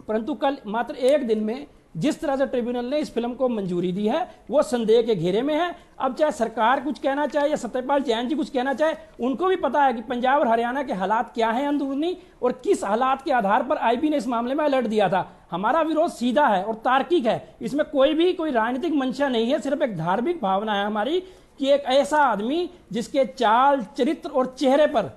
परंतु कल मात्र 1 दिन में जिस तरह से ट्रिब्यूनल ने इस फिल्म को मंजूरी दी है वो संदेह के घेरे में है। अब चाहे सरकार कुछ कहना चाहे या सत्यपाल जैन जी कुछ कहना चाहे, उनको भी पता है कि पंजाब और हरियाणा के हालात क्या हैं अंदरूनी और किस हालात के आधार पर आईबी ने इस मामले में अलर्ट दिया था। हमारा विरोध सीधा है और तार्किक है, इसमें कोई राजनीतिक मंशा नहीं है, सिर्फ एक धार्मिक भावना है हमारी कि एक ऐसा आदमी जिसके चाल चरित्र और चेहरे पर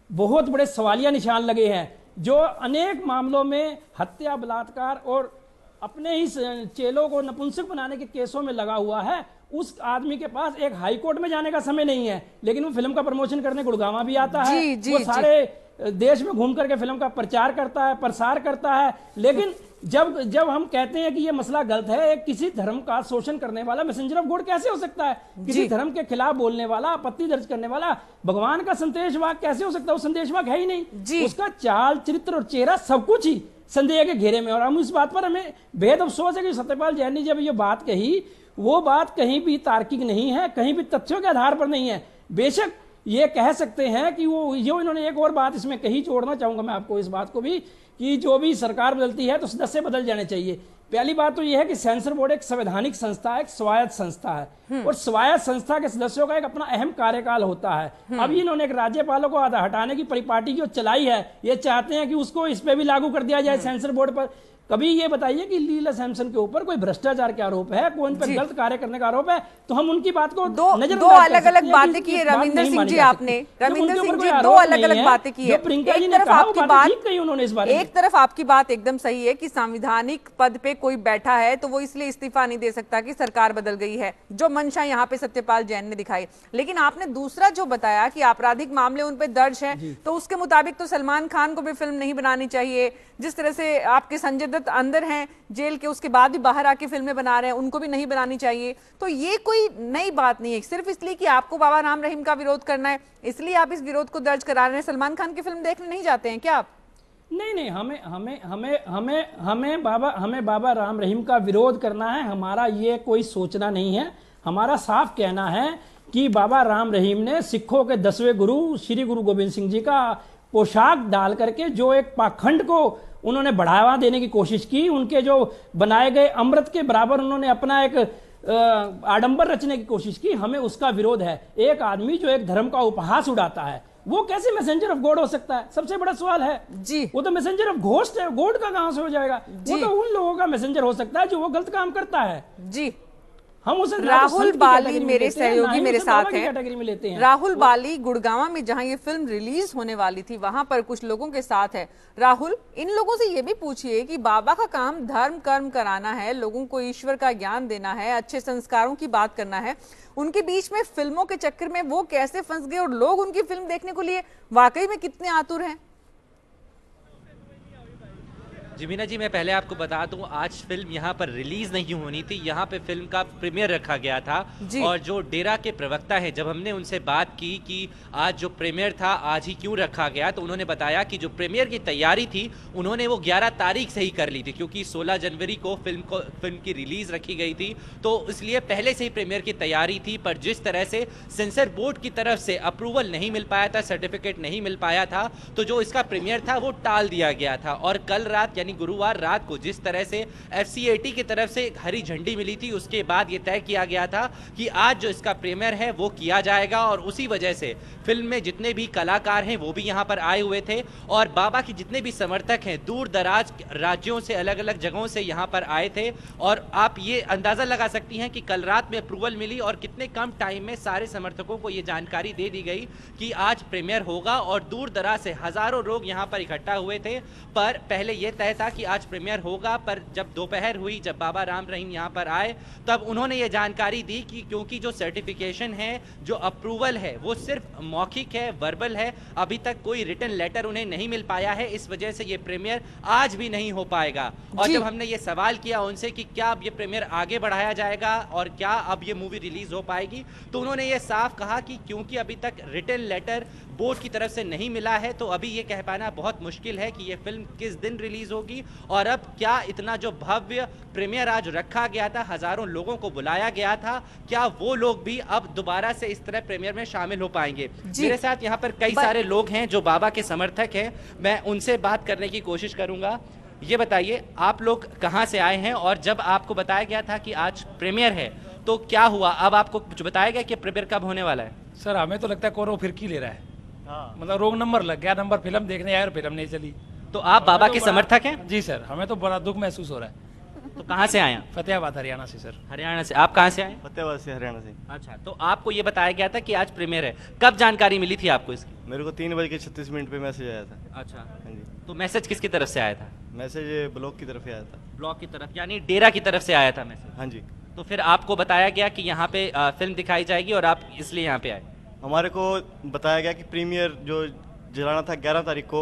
बहुत बड़े सवालिया निशान लगे हैं, जो अनेक मामलों में हत्या बलात्कार और अपने ही चेलों को नपुंसक बनाने के केसों में लगा हुआ है, उस आदमी के पास एक हाई कोर्ट में जाने का समय नहीं है, लेकिन वो फिल्म का प्रमोशन करने गुड़गांव भी आता है। वो सारे देश में घूम करके फिल्म का प्रचार करता है, प्रसार करता है। लेकिन जब हम कहते हैं कि ये मसला गलत है, एक किसी धर्म का शोषण करने वाला मैसेंजर ऑफ गॉड कैसे हो सकता है? किसी धर्म के खिलाफ बोलने वाला, आपत्ति दर्ज करने वाला भगवान का संदेशवाहक कैसे हो सकता है? वो संदेशवाहक है ही नहीं। उसका चाल चरित्र और चेहरा सब कुछ ही संदेह के घेरे में। और हम इस बात पर हमें बेहद अफसोस है कि सत्यपाल जैन ने जब ये बात कही, वो बात कहीं भी तार्किक नहीं है, कहीं भी तथ्यों के आधार पर नहीं है। बेशक ये कह सकते हैं कि वो जो इन्होंने एक और बात इसमें कही, जोड़ना चाहूंगा मैं आपको इस बात को भी, कि जो भी सरकार बदलती है तो सदस्य बदल जाने चाहिए। पहली बात तो यह है कि सेंसर बोर्ड एक संवैधानिक संस्था है, एक स्वायत्त संस्था है और स्वायत्त संस्था के सदस्यों का एक अपना अहम कार्यकाल होता है। अब इन्होंने एक राज्यपालों को हटाने की परिपाटी जो चलाई है, ये चाहते हैं कि उसको इस पे भी लागू कर दिया जाए सेंसर बोर्ड पर। कभी ये बताइए कि लीला सैमसन के ऊपर कोई भ्रष्टाचार के आरोप है, कोई उन पर गलत कार्य करने का आरोप है, तो हम उनकी बात को दो अलग अलग बातें की है रविंदर सिंह जी, आपने रविंदर सिंह जी दो अलग अलग बातें की है। एक तरफ आपकी बात उन्होंने इस बारे में, एक तरफ आपकी बात एकदम सही है कि संवैधानिक पद पे कोई बैठा है तो वो इसलिए इस्तीफा नहीं दे सकता कि सरकार बदल गई है, जो मंशा यहाँ पे सत्यपाल जैन ने दिखाई। लेकिन आपने दूसरा जो बताया कि आपराधिक मामले उन पे दर्ज हैं, तो उसके मुताबिक तो सलमान खान को भी फिल्म नहीं बनानी चाहिए। जिस तरह से आपके संजय दत्त अंदर हैं जेल के, उसके बाद भी बाहर आके फिल्में बना रहे हैं, उनको भी नहीं बनानी चाहिए। तो ये कोई नई बात नहीं है, सिर्फ इसलिए कि आपको बाबा राम रहीम का विरोध करना है इसलिए आप इस विरोध को दर्ज करा रहे हैं। सलमान खान की फिल्म देखने नहीं जाते हैं क्या आप? नहीं, हमें बाबा राम रहीम का विरोध करना है, हमारा ये कोई सोचना नहीं है। हमारा साफ कहना है कि बाबा राम रहीम ने सिखों के 10वें गुरु श्री गुरु गोविंद सिंह जी का पोशाक डाल करके जो एक पाखंड को उन्होंने बढ़ावा देने की कोशिश की, उनके जो बनाए गए अमृत के बराबर उन्होंने अपना एक आडंबर रचने की कोशिश की, हमें उसका विरोध है। एक आदमी जो एक धर्म का उपहास उड़ाता है वो कैसे मैसेंजर ऑफ गॉड हो सकता है? सबसे बड़ा सवाल है जी। वो तो मैसेंजर ऑफ घोस्ट है, गॉड का कहां से हो जाएगा? वो तो उन लोगों का मैसेंजर हो सकता है जो वो गलत काम करता है जी। हम उसे राहुल बाली मेरे सहयोगी मेरे साथ हैं। राहुल बाली गुड़गांव में जहां ये फिल्म रिलीज होने वाली थी वहां पर कुछ लोगों के साथ है। राहुल, इन लोगों से ये भी पूछिए कि बाबा का काम धर्म कर्म कराना है, लोगों को ईश्वर का ज्ञान देना है, अच्छे संस्कारों की बात करना है, उनके बीच में फिल्मों के चक्कर में वो कैसे फंस गए और लोग उनकी फिल्म देखने के लिए वाकई में कितने आतुर हैं? जिमीना जी, मैं पहले आपको बता दूं, आज फिल्म यहाँ पर रिलीज नहीं होनी थी, यहाँ पे फिल्म का प्रीमियर रखा गया था। और जो डेरा के प्रवक्ता है, जब हमने उनसे बात की कि आज जो प्रीमियर था आज ही क्यों रखा गया, तो उन्होंने बताया कि जो प्रीमियर की तैयारी थी उन्होंने वो 11 तारीख से ही कर ली थी, क्योंकि 16 जनवरी को फिल्म की रिलीज रखी गई थी, तो इसलिए पहले से ही प्रीमियर की तैयारी थी। पर जिस तरह से सेंसर बोर्ड की तरफ से अप्रूवल नहीं मिल पाया था, सर्टिफिकेट नहीं मिल पाया था, तो जो इसका प्रीमियर था वो टाल दिया गया था। और कल रात गुरुवार रात को जिस तरह से FCAT की तरफ से हरी झंडी मिली थी, उसके बाद यह तय किया गया था कि आज जो इसका प्रीमियर है वो किया जाएगा। और उसी वजह से फिल्म में जितने भी कलाकार हैं वो भी यहां पर आए हुए थे और बाबा के जितने भी समर्थक हैं दूर दराज राज्यों से, अलग अलग जगहों से यहां पर आए थे। और आप ये अंदाजा लगा सकती हैं कि कल रात में अप्रूवल मिली और कितने कम टाइम में सारे समर्थकों को ये जानकारी दे दी गई कि आज प्रीमियर होगा। और दूर दराज से हजारों लोग यहां पर इकट्ठा हुए थे, पर पहले यह तय था कि आज प्रीमियर होगा, पर जब दोपहर हुई, जब बाबा राम रहीम यहाँ पर आए, तब उन्होंने ये जानकारी दी कि क्योंकि जो सर्टिफिकेशन है, जो अप्रूवल है, वो सिर्फ मौखिक है, वर्बल है, अभी तक कोई रिटन लेटर उन्हें नहीं मिल पाया है, इस वजह से ये प्रीमियर आज भी नहीं हो पाएगा। और जब हमने ये सवाल किया उनसे कि क्या अब ये प्रीमियर आगे बढ़ाया जाएगा और क्या अब ये मूवी रिलीज हो पाएगी, तो उन्होंने ये साफ कहा कि क्योंकि अभी तक रिटन लेटर बोर्ड की तरफ से नहीं मिला है, तो अभी ये कह पाना बहुत मुश्किल है कि ये फिल्म किस दिन रिलीज होगी। और अब क्या इतना जो भव्य प्रीमियर आज रखा गया था, हजारों लोगों को बुलाया गया था, क्या वो लोग भी अब दोबारा से इस तरह प्रीमियर में शामिल हो पाएंगे? मेरे साथ यहाँ पर कई सारे लोग हैं जो बाबा के समर्थक हैं, मैं उनसे बात करने की कोशिश करूंगा। ये बताइए, आप लोग कहाँ से आए हैं और जब आपको बताया गया था कि आज प्रीमियर है तो क्या हुआ? अब आपको कुछ बताया गया कि प्रीमियर कब होने वाला है? सर हमें तो लगता है कोरो फिरकी ले रहा है। मतलब रोंग नंबर लग गया, नंबर फिल्म देखने आया और फिल्म नहीं चली। तो आप बाबा के समर्थक हैं? जी सर, हमें तो बड़ा दुख महसूस हो रहा है। तो कहाँ से आए हैं? फतेहाबाद हरियाणा से सर। हरियाणा से। आप कहाँ से आए? फतेहाबाद से, हरियाणा से। अच्छा, तो आपको ये बताया गया था कि आज प्रीमियर है, कब जानकारी मिली थी आपको इसकी? मेरे को 3:36 पे मैसेज आया था। अच्छा, हाँ जी। तो मैसेज किसकी तरफ से आया था? मैसेज ब्लॉक की तरफ से आया था। ब्लॉक की तरफ यानी डेरा की तरफ से आया था मैसेज? हाँ जी। तो फिर आपको बताया गया कि यहाँ पे फिल्म दिखाई जाएगी और आप इसलिए यहाँ पे आए? हमारे को बताया गया कि प्रीमियर जो जलाना था 11 तारीख को,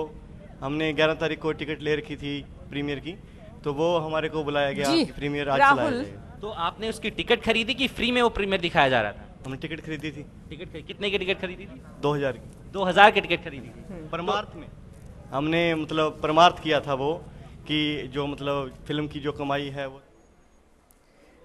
हमने 11 तारीख को टिकट ले रखी थी प्रीमियर की, तो वो हमारे को बुलाया गया कि प्रीमियर आज चलाया जाएगा। तो आपने उसकी टिकट खरीदी कि फ्री में वो प्रीमियर दिखाया जा रहा था? हमने टिकट खरीदी थी। कितने की टिकट खरीदी थी? 2000 की। 2000 की टिकट खरीदी थी परमार्थ में। हमने मतलब परमार्थ किया था वो कि जो मतलब फिल्म की जो कमाई है वो।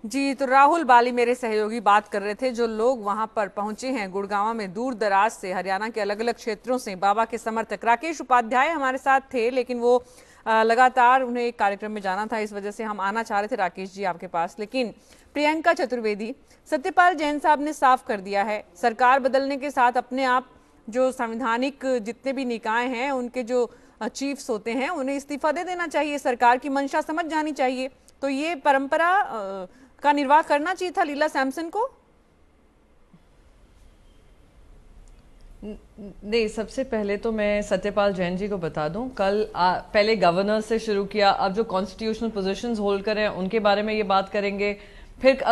जी, तो राहुल बाली मेरे सहयोगी बात कर रहे थे। जो लोग वहां पर पहुंचे हैं गुड़गांव में, दूर दराज से, हरियाणा के अलग अलग क्षेत्रों से बाबा के समर्थक। राकेश उपाध्याय हमारे साथ थे, लेकिन वो लगातार उन्हें एक कार्यक्रम में जाना था, इस वजह से हम आना चाह रहे थे राकेश जी आपके पास। लेकिन प्रियंका चतुर्वेदी, सत्यपाल जैन साहब ने साफ कर दिया है, सरकार बदलने के साथ अपने आप जो संवैधानिक जितने भी निकाय हैं, उनके जो चीफ्स होते हैं, उन्हें इस्तीफा दे देना चाहिए, सरकार की मंशा समझ जानी चाहिए। तो ये परंपरा का निर्वाह करना चाहिए था लीला सैमसन को? नहीं, सबसे पहले तो मैं सत्यपाल जैन जी को बता दूं, कल पहले गवर्नर से शुरू किया, अब जो कॉन्स्टिट्यूशनल पोजीशंस होल्ड कर रहे हैं उनके बारे में ये बात करेंगे, फिर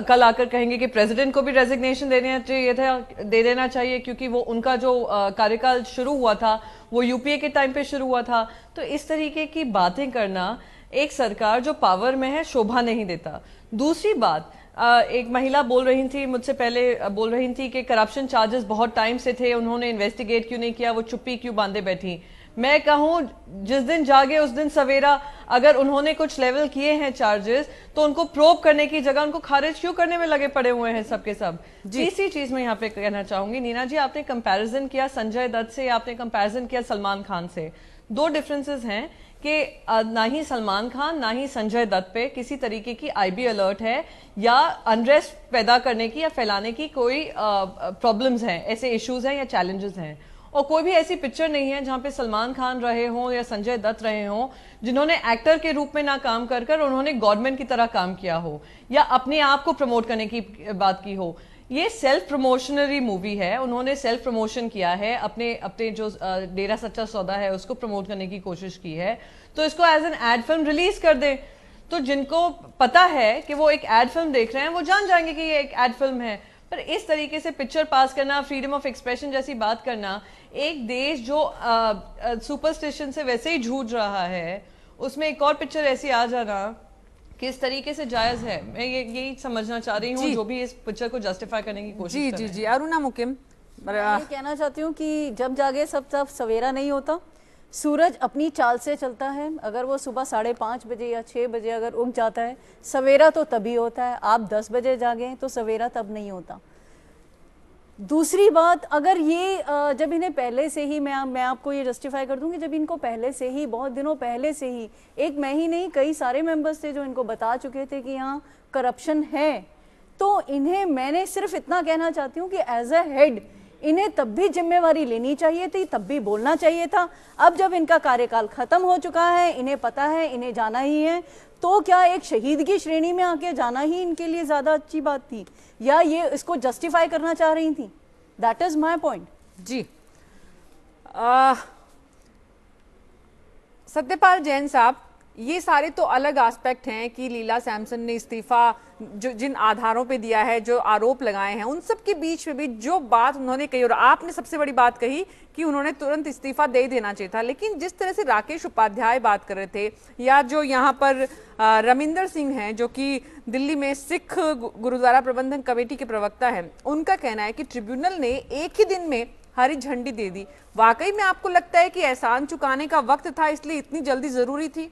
कल आकर कहेंगे कि प्रेसिडेंट को भी रेजिग्नेशन दे देना चाहिए क्योंकि वो उनका जो कार्यकाल शुरू हुआ था वो यूपीए के टाइम पे शुरू हुआ था। तो इस तरीके की बातें करना एक सरकार जो पावर में है शोभा नहीं देता। दूसरी बात, एक महिला बोल रही थी मुझसे पहले, बोल रही थी कि करप्शन चार्जेस बहुत टाइम से थे, उन्होंने इन्वेस्टिगेट क्यों नहीं किया, वो चुप्पी क्यों बांधे बैठी। मैं कहूं जिस दिन जागे उस दिन सवेरा। अगर उन्होंने कुछ लेवल किए हैं चार्जेस तो उनको प्रोब करने की जगह उनको खारिज क्यों करने में लगे पड़े हुए हैं सबके सब। तीसरी चीज मैं यहाँ पे कहना चाहूंगी, नीना जी आपने कंपैरिजन किया संजय दत्त से, आपने कंपैरिजन किया सलमान खान से। दो डिफरेंसेस हैं कि ना ही सलमान खान ना ही संजय दत्त पे किसी तरीके की आईबी अलर्ट है या अनरेस्ट पैदा करने की या फैलाने की कोई प्रॉब्लम्स हैं, ऐसे इश्यूज हैं या चैलेंजेस हैं। और कोई भी ऐसी पिक्चर नहीं है जहां पे सलमान खान रहे हों या संजय दत्त रहे हों जिन्होंने एक्टर के रूप में ना काम कर कर उन्होंने गवर्नमेंट की तरह काम किया हो या अपने आप को प्रमोट करने की बात की हो। ये सेल्फ प्रमोशनरी मूवी है, उन्होंने सेल्फ प्रमोशन किया है, अपने जो डेरा सच्चा सौदा है उसको प्रमोट करने की कोशिश की है, तो इसको as an ad film release कर दे। तो जिनको पता है कि वो एक एड फिल्म देख रहे हैं वो जान जाएंगे कि ये एक एड फिल्म है। पर इस तरीके से पिक्चर पास करना, फ्रीडम ऑफ एक्सप्रेशन जैसी बात करना, एक देश जो सुपरस्टिशन से वैसे ही जूझ रहा है उसमें एक और पिक्चर ऐसी आ जाना किस तरीके से जायज है, मैं यही समझना चाह रही हूँ जो भी इस पिक्चर को जस्टिफाई करने की कोशिश कर रहे हैं। जी अरुणा मुकिम, मैं कहना चाहती हूँ कि जब जागे सब सवेरा नहीं होता, सूरज अपनी चाल से चलता है। अगर वो सुबह 5:30 बजे या 6 बजे अगर उग जाता है, सवेरा तो तभी होता है। आप 10 बजे जागें तो सवेरा तब नहीं होता। दूसरी बात, अगर ये जब इन्हें पहले से ही, मैं आपको ये जस्टिफाई कर दूंगी, जब इनको पहले से ही, बहुत दिनों पहले से ही, एक मैं ही नहीं कई सारे मेंबर्स थे जो इनको बता चुके थे कि यहाँ करप्शन है, तो इन्हें, मैंने सिर्फ इतना कहना चाहती हूँ कि एज अ हेड इन्हें तब भी जिम्मेवारी लेनी चाहिए थी, तब भी बोलना चाहिए था। अब जब इनका कार्यकाल खत्म हो चुका है, इन्हें पता है इन्हें जाना ही है, तो क्या एक शहीद की श्रेणी में आके जाना ही इनके लिए ज्यादा अच्छी बात थी, या ये इसको जस्टिफाई करना चाह रही थी? That is my point. जी सत्यपाल जैन साहब, ये सारे तो अलग एस्पेक्ट हैं कि लीला सैमसन ने इस्तीफा जो जिन आधारों पे दिया है, जो आरोप लगाए हैं, उन सब के बीच में भी जो बात उन्होंने कही, और आपने सबसे बड़ी बात कही कि उन्होंने तुरंत इस्तीफा दे देना चाहिए था, लेकिन जिस तरह से राकेश उपाध्याय बात कर रहे थे, या जो यहाँ पर रमिंदर सिंह हैं जो कि दिल्ली में सिख गुरुद्वारा प्रबंधन कमेटी के प्रवक्ता हैं, उनका कहना है कि ट्रिब्यूनल ने एक ही दिन में हरी झंडी दे दी। वाकई में आपको लगता है कि एहसान चुकाने का वक्त था, इसलिए इतनी जल्दी जरूरी थी?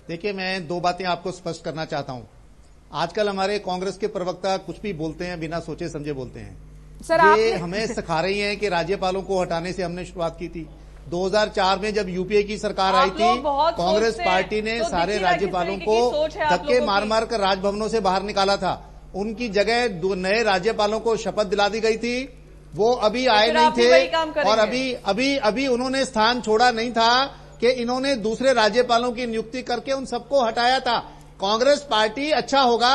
देखिए, मैं दो बातें आपको स्पष्ट करना चाहता हूं। आजकल हमारे कांग्रेस के प्रवक्ता कुछ भी बोलते हैं, बिना सोचे समझे बोलते हैं। सर, ये हमें सिखा रही हैं कि राज्यपालों को हटाने से हमने शुरुआत की थी। 2004 में जब यूपीए की सरकार आई थी, कांग्रेस पार्टी ने सारे राज्यपालों को धक्के मार मार कर राजभवनों से बाहर निकाला था। उनकी जगह दो नए राज्यपालों को शपथ दिला दी गई थी, वो अभी आए नहीं थे, और अभी उन्होंने स्थान छोड़ा नहीं था कि इन्होंने दूसरे राज्यपालों की नियुक्ति करके उन सबको हटाया था। कांग्रेस पार्टी, अच्छा होगा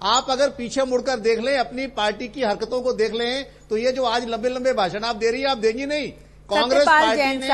आप अगर पीछे मुड़कर देख लें, अपनी पार्टी की हरकतों को देख लें, तो ये जो आज लंबे लंबे भाषण आप दे रही है, आप देंगी नहीं। कांग्रेस पार्टी ने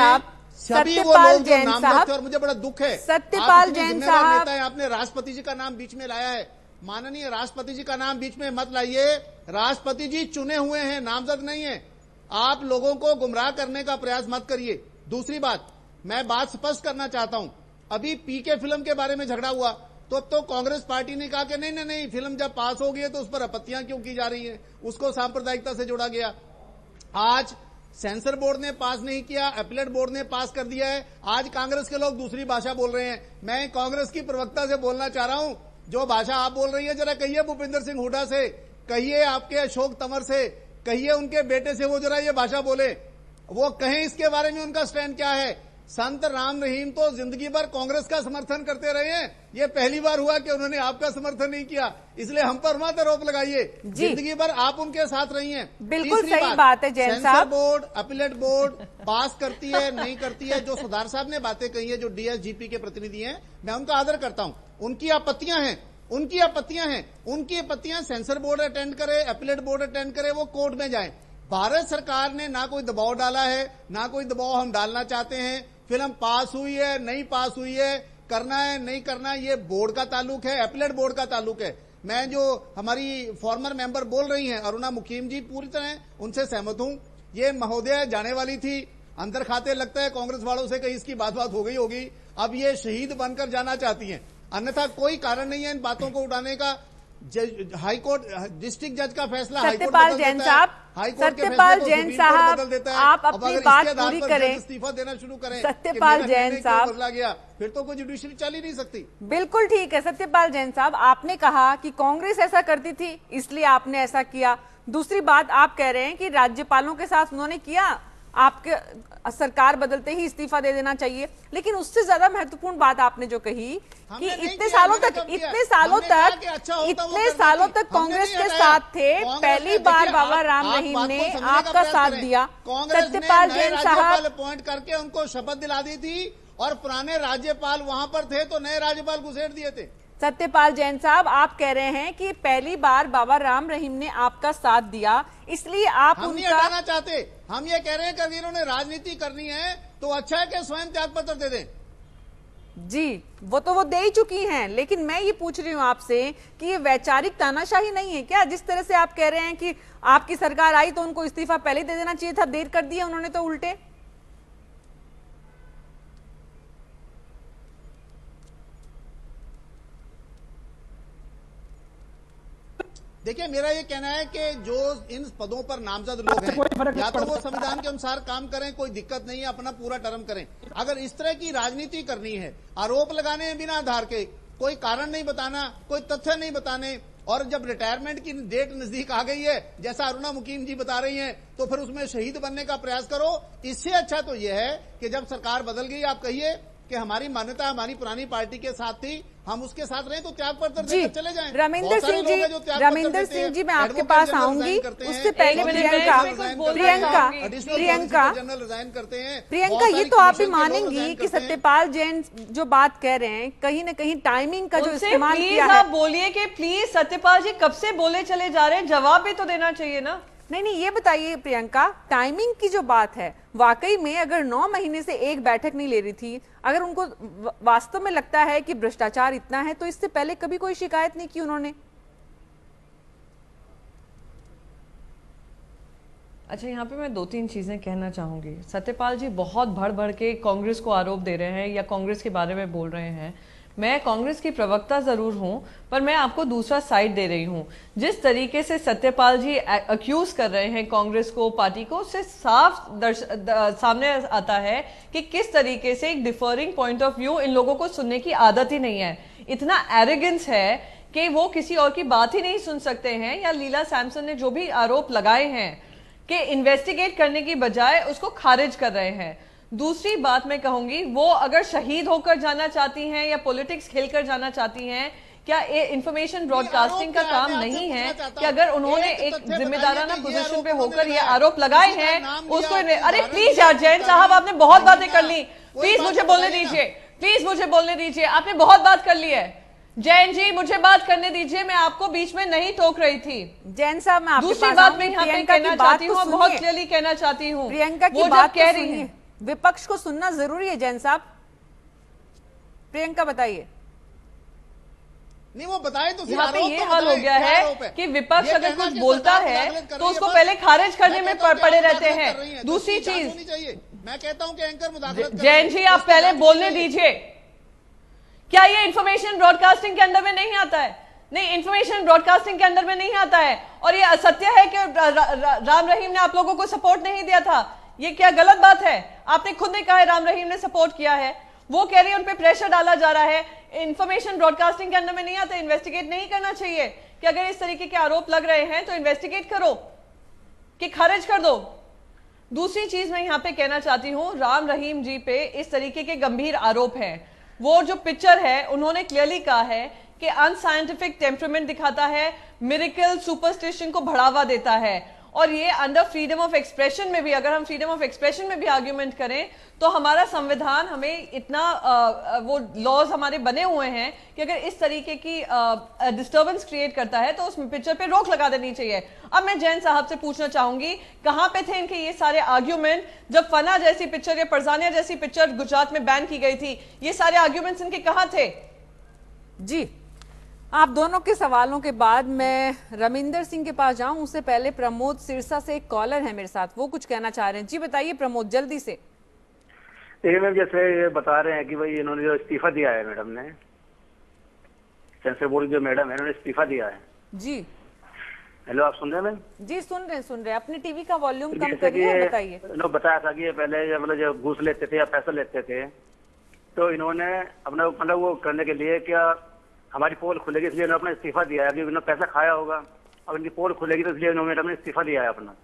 सभी वो लोग जो नाम रखते, और मुझे बड़ा दुख है, सत्यपाल जैन साहब, आपने राष्ट्रपति जी का नाम बीच में लाया है। माननीय राष्ट्रपति जी का नाम बीच में मत लाइए। राष्ट्रपति जी चुने हुए हैं, नामजद नहीं है। आप लोगों को गुमराह करने का प्रयास मत करिए। दूसरी बात, मैं बात स्पष्ट करना चाहता हूं, अभी पीके फिल्म के बारे में झगड़ा हुआ, तो अब तो कांग्रेस पार्टी ने कहा कि नहीं, फिल्म जब पास हो गई है तो उस पर आपत्तियां क्यों की जा रही है, उसको सांप्रदायिकता से जोड़ा गया। आज सेंसर बोर्ड ने पास नहीं किया, अपीलेट बोर्ड ने पास कर दिया है। आज कांग्रेस के लोग दूसरी भाषा बोल रहे हैं। मैं कांग्रेस की प्रवक्ता से बोलना चाह रहा हूं, जो भाषा आप बोल रही है जरा कहिए भूपिंदर सिंह हुड्डा से, कहिए आपके अशोक तंवर से, कहिए उनके बेटे से, वो जरा ये भाषा बोले, वो कहें इसके बारे में उनका स्टैंड क्या है। संत राम रहीम तो जिंदगी भर कांग्रेस का समर्थन करते रहे हैं, ये पहली बार हुआ कि उन्होंने आपका समर्थन नहीं किया, इसलिए हम पर मत आरोप लगाइए। जिंदगी भर आप उनके साथ रही हैं। बिल्कुल सही बात है जैन साहब। सेंसर बोर्ड, अपीलेट बोर्ड पास करती है नहीं करती है, जो सुधार साहब ने बातें कही है, जो डीएसजीपी के प्रतिनिधि हैं, मैं उनका आदर करता हूं। उनकी आपत्तियां हैं, उनकी आपत्तियां सेंसर बोर्ड अटेंड करे, अपीलेट बोर्ड अटेंड करे, वो कोर्ट में जाए। भारत सरकार ने ना कोई दबाव डाला है, ना कोई दबाव हम डालना चाहते हैं। फिल्म पास हुई है, नहीं पास हुई है, करना है नहीं करना, ये बोर्ड का ताल्लुक है, अपीलेट बोर्ड का ताल्लुक है। मैं जो हमारी फॉर्मर मेंबर बोल रही हैं अरुणा मुकीम जी, पूरी तरह उनसे सहमत हूं। ये महोदय जाने वाली थी, अंदर खाते लगता है कांग्रेस वालों से कहीं इसकी बात हो गई होगी, अब ये शहीद बनकर जाना चाहती हैं। अन्यथा कोई कारण नहीं है इन बातों को उठाने का। हाईकोर्ट डिस्ट्रिक्ट जज का फैसला सत्यपाल जैन साहब, सत्यपाल जैन साहब, आप अपनी बात पूरी करें, इस्तीफा देना शुरू करें। सत्यपाल जैन साहब, बदला गया फिर तो कोई जुडिशरी चल ही नहीं सकती। बिल्कुल ठीक है सत्यपाल जैन साहब, आपने कहा कि कांग्रेस ऐसा करती थी इसलिए आपने ऐसा किया। दूसरी बात, आप कह रहे हैं कि राज्यपालों के साथ उन्होंने किया, आपके सरकार बदलते ही इस्तीफा दे देना चाहिए। लेकिन उससे ज्यादा महत्वपूर्ण बात आपने जो कही कि इतने सालों तक कांग्रेस के साथ थे, पहली बार बाबा राम रहीम ने आपका साथ दिया। सत्यपाल जैन साहब अपॉइंट करके उनको शपथ दिला दी थी, और पुराने राज्यपाल वहां पर थे तो नए राज्यपाल घुसेड़ दिए थे। सत्यपाल जैन साहब, आप कह रहे हैं कि पहली बार बाबा राम रहीम ने आपका साथ दिया, इसलिए आप हम नहीं हटाना चाहते। हम ये कह रहे हैं कि अगर इन्होंने राजनीति करनी है तो अच्छा है कि स्वयं त्याग पत्र दे दें। जी, वो तो वो दे ही चुकी हैं, लेकिन मैं ये पूछ रही हूँ आपसे कि ये वैचारिक तानाशाही नहीं है क्या? जिस तरह से आप कह रहे हैं कि आपकी सरकार आई तो उनको इस्तीफा पहले दे देना चाहिए था, देर कर दिया उन्होंने तो उल्टे। देखिए, मेरा ये कहना है कि जो इन पदों पर नामजद लोग हैं, या तो वो संविधान के अनुसार काम करें, कोई दिक्कत नहीं है, अपना पूरा टर्म करें। अगर इस तरह की राजनीति करनी है, आरोप लगाने हैं बिना आधार के, कोई कारण नहीं बताना, कोई तथ्य नहीं बताने, और जब रिटायरमेंट की डेट नजदीक आ गई है, जैसा अरुणा मुकीम जी बता रही हैं, तो फिर उसमें शहीद बनने का प्रयास करो। इससे अच्छा तो यह है कि जब सरकार बदल गई, आप कहिए कि हमारी मान्यता हमारी पुरानी पार्टी के साथ थी, हम उसके साथ रहे तो त्याग पत्र जी देकर चले जाएं। रविंदर सिंह जी मैं आपके पास आऊंगी, उससे पहले प्रियंका ये तो आप भी मानेंगी कि सत्यपाल जैन जो बात कह रहे हैं कहीं ना कहीं टाइमिंग का जो इस्तेमाल किया है। आप बोलिए कि प्लीज सत्यपाल जी कब से बोले चले जा रहे हैं, जवाब भी तो देना चाहिए ना। नहीं ये बताइए प्रियंका, टाइमिंग की जो बात है वाकई में अगर 9 महीने से एक बैठक नहीं ले रही थी, अगर उनको वास्तव में लगता है कि भ्रष्टाचार इतना है तो इससे पहले कभी कोई शिकायत नहीं की उन्होंने? अच्छा, यहाँ पे मैं 2-3 चीजें कहना चाहूंगी। सत्यपाल जी बहुत बढ़ बढ़ के कांग्रेस को आरोप दे रहे हैं या कांग्रेस के बारे में बोल रहे हैं। मैं कांग्रेस की प्रवक्ता जरूर हूं, पर मैं आपको दूसरा साइड दे रही हूं। जिस तरीके से सत्यपाल जी अक्यूज कर रहे हैं कांग्रेस को, पार्टी को, उससे साफ सामने आता है कि किस तरीके से एक डिफरिंग पॉइंट ऑफ व्यू इन लोगों को सुनने की आदत ही नहीं है। इतना एरोगेंस है कि वो किसी और की बात ही नहीं सुन सकते हैं। या लीला सैमसन ने जो भी आरोप लगाए हैं कि इन्वेस्टिगेट करने की बजाय उसको खारिज कर रहे हैं। दूसरी बात मैं कहूंगी, वो अगर शहीद होकर जाना चाहती हैं या पॉलिटिक्स खेलकर जाना चाहती हैं, क्या ये इंफॉर्मेशन ब्रॉडकास्टिंग का काम नहीं है कि अगर उन्होंने एक जिम्मेदाराना पोजीशन पे होकर ये आरोप लगाए हैं उसको अरे प्लीज यार जैन साहब, आपने बहुत बातें कर ली, प्लीज मुझे बोलने दीजिए, प्लीज मुझे बोलने दीजिए। आपने बहुत बात कर ली है। जैन जी मुझे बात करने दीजिए, मैं आपको बीच में नहीं टोक रही थी। जैन साहब मैं आपके दूसरी बात मैं यहाँ पे कहना चाहती हूँ, बहुत क्लियरली कहना चाहती हूँ, प्रियंका की बात कह रही है, विपक्ष को सुनना जरूरी है। जैन साहब, प्रियंका बताइए। नहीं वो बताए तो यहाँ पे ये हाल हो गया है कि विपक्ष अगर कुछ बोलता है तो उसको पहले खारिज करने में पड़े रहते हैं। दूसरी चीज मैं कहता हूँ कि एंकर मुदाखलत जैन जी आप पहले बोलने दीजिए। क्या ये इंफॉर्मेशन ब्रॉडकास्टिंग के अंदर में नहीं आता है? नहीं, इंफॉर्मेशन ब्रॉडकास्टिंग के अंदर में नहीं आता है। और ये असत्य है कि राम रहीम ने आप लोगों को सपोर्ट नहीं दिया था। ये क्या गलत बात है? आपने खुद ने कहा है राम रहीम ने सपोर्ट किया है। वो कह रही है उन पे प्रेशर डाला जा रहा है। इंफॉर्मेशन ब्रॉडकास्टिंग के अंदर में नहीं आता। इन्वेस्टिगेट नहीं करना चाहिए कि अगर इस तरीके के आरोप लग रहे हैं तो इन्वेस्टिगेट करो कि खारिज कर दो। दूसरी चीज मैं यहां पे कहना चाहती हूं, राम रहीम जी पे इस तरीके के गंभीर आरोप हैं। वो जो पिक्चर है उन्होंने क्लियरली कहा है कि अनसाइंटिफिक टेम्परामेंट दिखाता है, मिरेकल सुपरस्टिशन को बढ़ावा देता है। और ये अंडर फ्रीडम ऑफ एक्सप्रेशन में भी, अगर हम फ्रीडम ऑफ एक्सप्रेशन में भी आर्ग्यूमेंट करें तो हमारा संविधान हमें इतना वो लॉज हमारे बने हुए हैं कि अगर इस तरीके की डिस्टर्बेंस क्रिएट करता है तो उस पिक्चर पे रोक लगा देनी चाहिए। अब मैं जैन साहब से पूछना चाहूंगी, कहां पे थे इनके ये सारे आर्ग्यूमेंट जब फना जैसी पिक्चर या परजानिया जैसी पिक्चर गुजरात में बैन की गई थी? ये सारे आर्ग्यूमेंट्स इनके कहां थे? जी, आप दोनों के सवालों के बाद मैं रविंदर सिंह के पास जाऊं, उससे पहले प्रमोद सिरसा से एक कॉलर है मेरे साथ, वो कुछ कहना चाह रहे हैं। जी बताइए प्रमोद, जल्दी से। देखिए मैम, जैसे ये बता रहे हैं कि भाई इन्होंने जो इस्तीफा दिया है मैडम ने, सेंसर बोर्ड जो मैडम है उन्होंने इस्तीफा दिया है। जी हेलो, आप सुन रहे हैं मैम? जी सुन रहे हैं। अपने टीवी का वॉल्यूम कम करिए, बताइए। इन्होंने बताया था कि ये पहले मतलब जब घूस लेते थे या पैसा लेते थे तो इन्होंने अपना मतलब वो करने के लिए क्या हमारी पोल खुलेगी इसलिए इन्होंने अपना इस्तीफा दिया है। अभी इन्होंने पैसा खाया होगा, अब इनकी पोल खुलेगी तो इसलिए इन्होंने मैडम ने इस्तीफा दिया है अपना।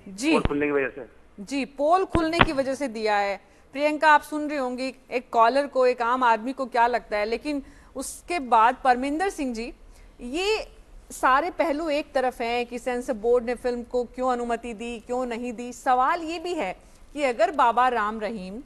जी, पोल खुलने की वजह से। जी, पोल खुलने की वजह से दिया है। प्रियंका, आप सुन रही होंगी एक कॉलर को, एक आम आदमी को क्या लगता है। लेकिन उसके बाद परमिंदर सिंह जी, ये सारे पहलू एक तरफ हैं कि सेंसर बोर्ड ने फिल्म को क्यों अनुमति दी, क्यों नहीं दी। सवाल ये भी है कि अगर बाबा राम रहीम,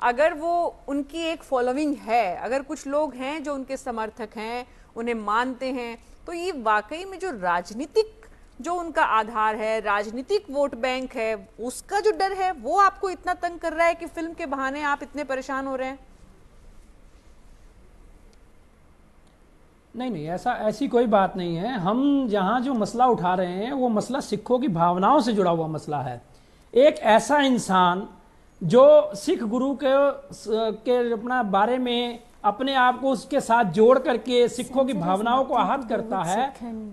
अगर वो उनकी एक फॉलोइंग है, अगर कुछ लोग हैं जो उनके समर्थक हैं, उन्हें मानते हैं, तो ये वाकई में जो राजनीतिक जो उनका आधार है, राजनीतिक वोट बैंक है, उसका जो डर है वो आपको इतना तंग कर रहा है कि फिल्म के बहाने आप इतने परेशान हो रहे हैं? नहीं, ऐसी कोई बात नहीं है। हम जहां जो मसला उठा रहे हैं वो मसला सिखों की भावनाओं से जुड़ा हुआ मसला है। एक ऐसा इंसान जो सिख गुरु के अपना बारे में अपने आप को उसके साथ जोड़ करके सिखों की भावनाओं को आहत करता है,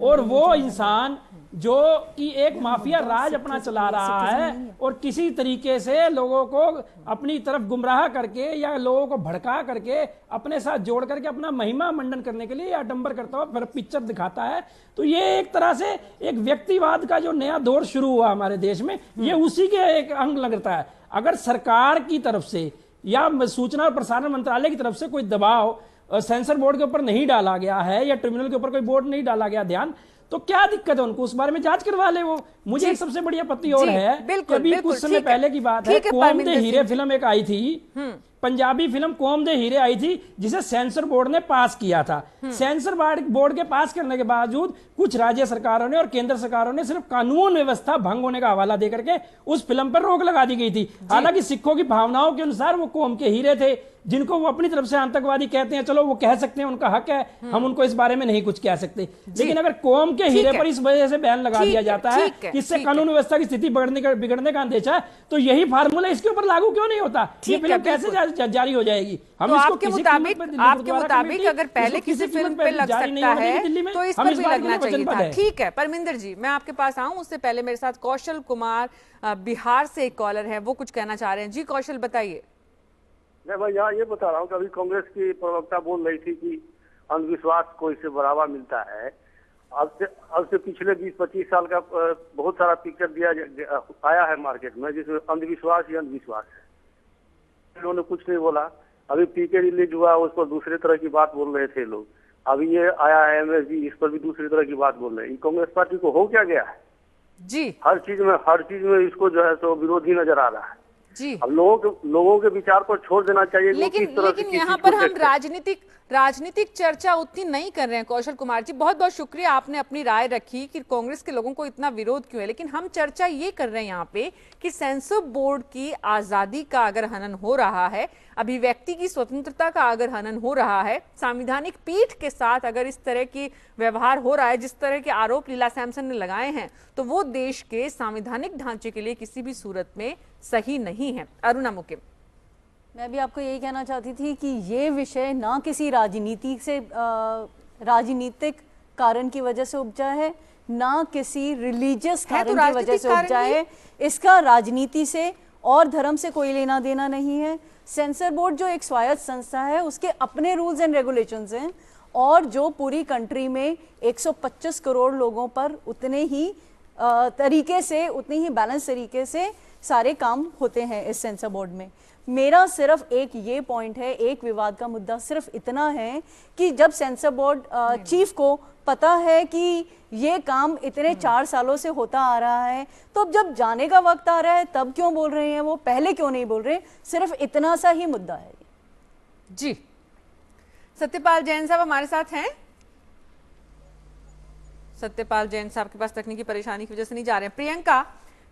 और वो इंसान जो कि एक माफिया राज अपना चला रहा है और किसी तरीके से लोगों को अपनी तरफ गुमराह करके या लोगों को भड़का करके अपने साथ जोड़ करके अपना महिमा मंडन करने के लिए आडंबर करता हुआ फिर पिक्चर दिखाता है, तो ये एक तरह से एक व्यक्तिवाद का जो नया दौर शुरू हुआ हमारे देश में, ये उसी के एक अंग लगता है। अगर सरकार की तरफ से या सूचना और प्रसारण मंत्रालय की तरफ से कोई दबाव सेंसर बोर्ड के ऊपर नहीं डाला गया है या ट्रिब्यूनल के ऊपर कोई बोर्ड नहीं डाला गया ध्यान, तो क्या दिक्कत है उनको उस बारे में जांच करवा ले वो। मुझे एक सबसे बड़ी आपत्ति और है, अभी कुछ समय पहले की बात है, कौम दे हीरे फिल्म एक आई थी, पंजाबी फिल्म कौम दे हीरे आई थी, जिसे सेंसर बोर्ड ने पास किया था। सेंसर बोर्ड के पास करने के बावजूद कुछ राज्य सरकारों ने और केंद्र सरकारों ने सिर्फ कानून व्यवस्था भंग होने का हवाला देकर के उस फिल्म पर रोक लगा दी गई थी। हालांकि सिखों की भावनाओं के अनुसार वो कौम के हीरे थे, जिनको वो अपनी तरफ से आतंकवादी कहते हैं, चलो वो कह सकते हैं, उनका हक है, हम उनको इस बारे में नहीं कुछ कह सकते। लेकिन अगर कौम के हीरे पर इस वजह से बैन लगा दिया जाता है कि इससे कानून व्यवस्था की स्थिति बिगड़ने का अंदेशा है, तो यही फार्मूला इसके ऊपर लागू क्यों नहीं होता? ये फिल्म कैसे जारी हो जाएगी? हम इसको आपके मुताबिक अगर पहले किसी फिल्म पे लग सकता है तो इस पर भी लगना चाहिए था। ठीक है परमिंदर जी, मैं आपके पास आऊं उससे पहले मेरे साथ कौशल कुमार बिहार से एक कॉलर है, वो कुछ कहना चाह रहे हैं। जी कौशल बताइए। मैं भाई यहाँ ये बता रहा हूँ कि अभी कांग्रेस की प्रवक्ता बोल रही थी कि अंधविश्वास को इससे बढ़ावा मिलता है। अब से पिछले 20-25 साल का बहुत सारा पिक्चर आया है मार्केट में जिसमें अंधविश्वास ही अंधविश्वास है, इन्होंने कुछ नहीं बोला। अभी पीके रिलीज हुआ, उस पर दूसरे तरह की बात बोल रहे थे लोग। अभी ये आया है एमएसजी, इस पर भी दूसरी तरह की बात बोल रहे हैं। कांग्रेस पार्टी को हो क्या गया है जी? हर चीज में इसको जो है सो विरोधी नजर आ रहा है जी। अब लोगों के विचार पर छोड़ देना चाहिए। लेकिन यहाँ पर हम राजनीतिक चर्चा उतनी नहीं कर रहे हैं। कौशल कुमार जी बहुत बहुत शुक्रिया, आपने अपनी राय रखी कि कांग्रेस के लोगों को इतना विरोध क्यों है। लेकिन हम चर्चा ये कर रहे हैं यहाँ पे कि सेंसर बोर्ड की आजादी का अगर हनन हो रहा है, अभिव्यक्ति की स्वतंत्रता का अगर हनन हो रहा है, संवैधानिक पीठ के साथ अगर इस तरह की व्यवहार हो रहा है, जिस तरह के आरोप लीला सैमसन ने लगाए हैं, तो वो देश के संवैधानिक ढांचे के लिए किसी भी सूरत में सही नहीं है। अरुणा मुकिम, मैं भी आपको यही कहना चाहती थी कि ये विषय ना किसी राजनीतिक कारण की वजह से उपजा है, ना किसी रिलीजियस कारण की वजह से उपजा है। इसका राजनीति से और धर्म से कोई लेना देना नहीं है। सेंसर बोर्ड जो एक स्वायत्त संस्था है, उसके अपने रूल्स एंड रेगुलेशंस हैं, और जो पूरी कंट्री में 125 करोड़ लोगों पर उतने ही तरीके से, उतने ही बैलेंस तरीके से सारे काम होते हैं इस सेंसर बोर्ड में। मेरा सिर्फ एक ये पॉइंट है, एक विवाद का मुद्दा सिर्फ इतना है कि जब सेंसर बोर्ड चीफ को पता है कि ये काम इतने 4 सालों से होता आ रहा है, तो अब जब जाने का वक्त आ रहा है तब क्यों बोल रहे हैं वो, पहले क्यों नहीं बोल रहे? सिर्फ इतना सा ही मुद्दा है जी। सत्यपाल जैन साहब हमारे साथ हैं। सत्यपाल जैन साहब के पास तकनीकी परेशानी की वजह से नहीं जा रहे हैं।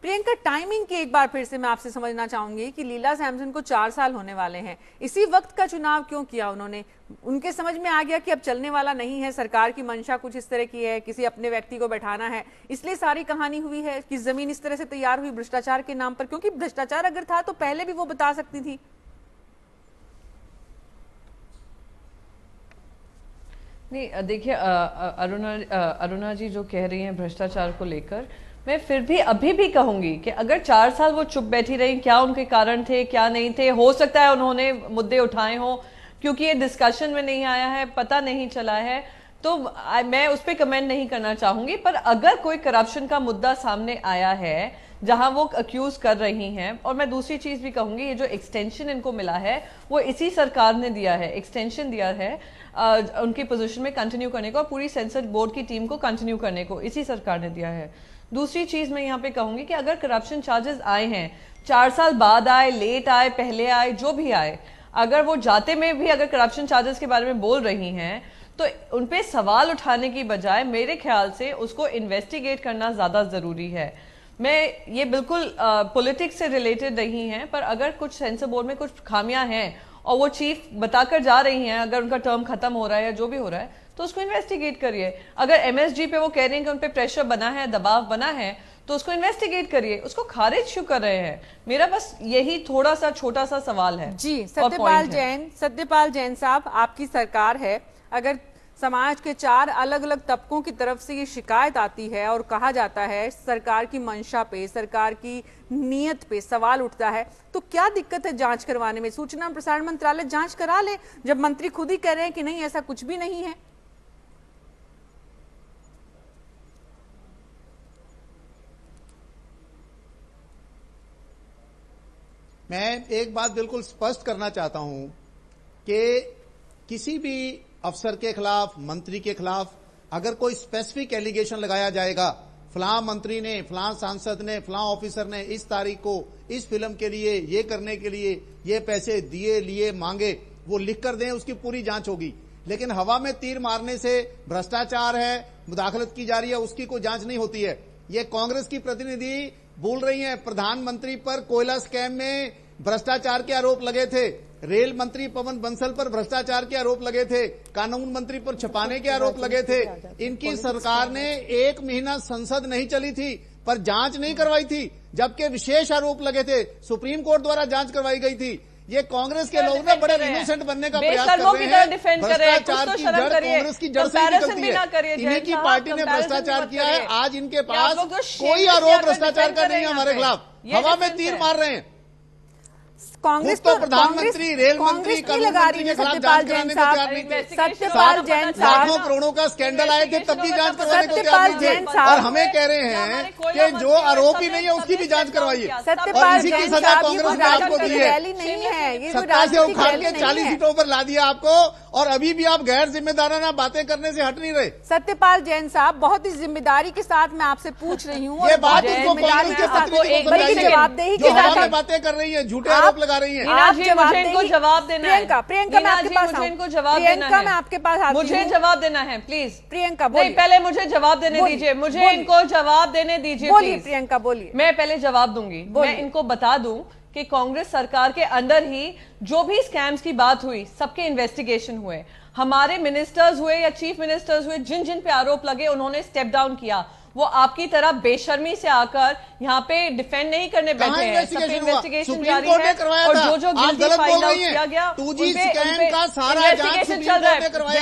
प्रियंका टाइमिंग की एक बार फिर से मैं आपसे समझना चाहूंगी कि लीला सैमसन को 4 साल होने वाले हैं, इसी वक्त का चुनाव क्यों किया उन्होंने? उनके समझ में आ गया कि अब चलने वाला नहीं है, सरकार की मंशा कुछ इस तरह की है, किसी अपने व्यक्ति को बैठाना है, इसलिए सारी कहानी हुई है कि जमीन इस तरह से तैयार हुई भ्रष्टाचार के नाम पर? क्योंकि भ्रष्टाचार अगर था तो पहले भी वो बता सकती थी। नहीं देखिए, अरुणा जी जो कह रही हैं भ्रष्टाचार को लेकर, मैं फिर भी अभी भी कहूंगी कि अगर 4 साल वो चुप बैठी रही, क्या उनके कारण थे, क्या नहीं थे? हो सकता है उन्होंने मुद्दे उठाए हों, क्योंकि ये डिस्कशन में नहीं आया है, पता नहीं चला है, तो मैं उस पर कमेंट नहीं करना चाहूंगी। पर अगर कोई करप्शन का मुद्दा सामने आया है जहां वो अक्यूज कर रही हैं, और मैं दूसरी चीज भी कहूंगी, ये जो एक्सटेंशन इनको मिला है वो इसी सरकार ने दिया है, एक्सटेंशन दिया है उनकी पोजीशन में कंटिन्यू करने को, और पूरी सेंसर बोर्ड की टीम को कंटिन्यू करने को इसी सरकार ने दिया है। दूसरी चीज मैं यहाँ पे कहूंगी कि अगर करप्शन चार्जेस आए हैं, 4 साल बाद आए, लेट आए, पहले आए, जो भी आए, अगर वो जाते में भी अगर करप्शन चार्जेस के बारे में बोल रही हैं, तो उनपे सवाल उठाने की बजाय मेरे ख्याल से उसको इन्वेस्टिगेट करना ज्यादा जरूरी है। मैं ये बिल्कुल पॉलिटिक्स से रिलेटेड नहीं है, पर अगर कुछ सेंसर बोर्ड में कुछ खामियां हैं और वो चीफ बताकर जा रही हैं, अगर उनका टर्म खत्म हो रहा है या जो भी हो रहा है, तो उसको इन्वेस्टिगेट करिए। अगर एमएसजी पे वो कह रहे हैं कि उन पे प्रेशर बना है, दबाव बना है, तो उसको इन्वेस्टिगेट करिए। उसको खारिज क्यों कर रहे हैं? मेरा बस यही थोड़ा सा छोटा सा सवाल है जी। सत्यपाल जैन साहब, आपकी सरकार है, अगर समाज के 4 अलग अलग तबकों की तरफ से ये शिकायत आती है और कहा जाता है सरकार की मंशा पे, सरकार की नीयत पे सवाल उठता है, तो क्या दिक्कत है जांच करवाने में? सूचना प्रसारण मंत्रालय जांच करा ले, जब मंत्री खुद ही कह रहे हैं कि नहीं ऐसा कुछ भी नहीं है। मैं एक बात बिल्कुल स्पष्ट करना चाहता हूं कि किसी भी अफसर के खिलाफ, मंत्री के खिलाफ अगर कोई स्पेसिफिक एलिगेशन लगाया जाएगा, फलां मंत्री ने, फलां सांसद ने, फलां ऑफिसर ने इस तारीख को इस फिल्म के लिए, ये करने के लिए ये पैसे दिए, लिए, मांगे, वो लिख कर दें, उसकी पूरी जांच होगी। लेकिन हवा में तीर मारने से भ्रष्टाचार है, मुदाखलत की जा रही है, उसकी कोई जांच नहीं होती है। ये कांग्रेस की प्रतिनिधि बोल रही हैं, प्रधानमंत्री पर कोयला स्कैम में भ्रष्टाचार के आरोप लगे थे, रेल मंत्री पवन बंसल पर भ्रष्टाचार के आरोप लगे थे, कानून मंत्री पर छुपाने के आरोप लगे थे। इनकी सरकार ने 1 महीना संसद नहीं चली थी पर जांच नहीं करवाई थी, जबकि विशेष आरोप लगे थे, सुप्रीम कोर्ट द्वारा जांच करवाई गई थी। ये कांग्रेस के लोग ना बड़े इनोसेंट बनने का प्रयास कर रहे हैं। भ्रष्टाचार की जड़ कांग्रेस की जड़ से निकलती है। इन्हीं की पार्टी ने भ्रष्टाचार किया है। आज इनके पास कोई आरोप भ्रष्टाचार का नहीं है हमारे खिलाफ। हवा में तीर मार रहे हैं। कांग्रेस तो प्रधानमंत्री, रेल मंत्री, कानून मंत्री के खिलाफ जांच कराने को तैयार नहीं थे। सत्यपाल जैन साहब, लाखों करोड़ों का स्कैंडल आए थे तब भी जांच करवाने को तैयार नहीं थे। और हमें कह रहे हैं कि जो आरोप ही नहीं है उसकी भी जांच करवाइए। और इसी की सजा कांग्रेस ने आपको दी है। सत्ता से उखाड़ के 40 सीटों पर ला दिया आपको, और अभी भी आप गैर जिम्मेदाराना बातें करने से हट नहीं रहे। सत्यपाल जैन साहब, बहुत ही जिम्मेदारी के साथ मैं आपसे पूछ रही हूँ। ये बात उसको कांग्रेस के प्रतिनिधि जवाबदेही जो हवा में बातें कर रही है, झूठे आरोप लगा रही है। मुझे इनको जवाब देना है। प्रियंका मैं आपके पास मुझे इनको जवाब देना है। मैं आपके पास आती हूं। मुझे जवाब देना है प्लीज। प्रियंका नहीं, पहले मुझे जवाब देने दीजिए। मुझे इनको जवाब देने दीजिए। बोलिए प्रियंका, बोलिए। मैं पहले जवाब दूंगी। मैं इनको बता दूं कि कांग्रेस सरकार के अंदर ही जो भी स्कैम्स की बात हुई, सबके इन्वेस्टिगेशन हुए। हमारे मिनिस्टर्स हुए या चीफ मिनिस्टर्स हुए, जिन जिन पे आरोप लगे उन्होंने स्टेप डाउन किया। वो आपकी तरह बेशर्मी से आकर यहाँ पे डिफेंड नहीं करने बैठे हैं। सब पे इन्वेस्टिगेशन जारी है और जो गिल्टी फाइंड आउट किया गया, 2G स्कैम का सारा जांच सुप्रीम कोर्ट ने करवाया।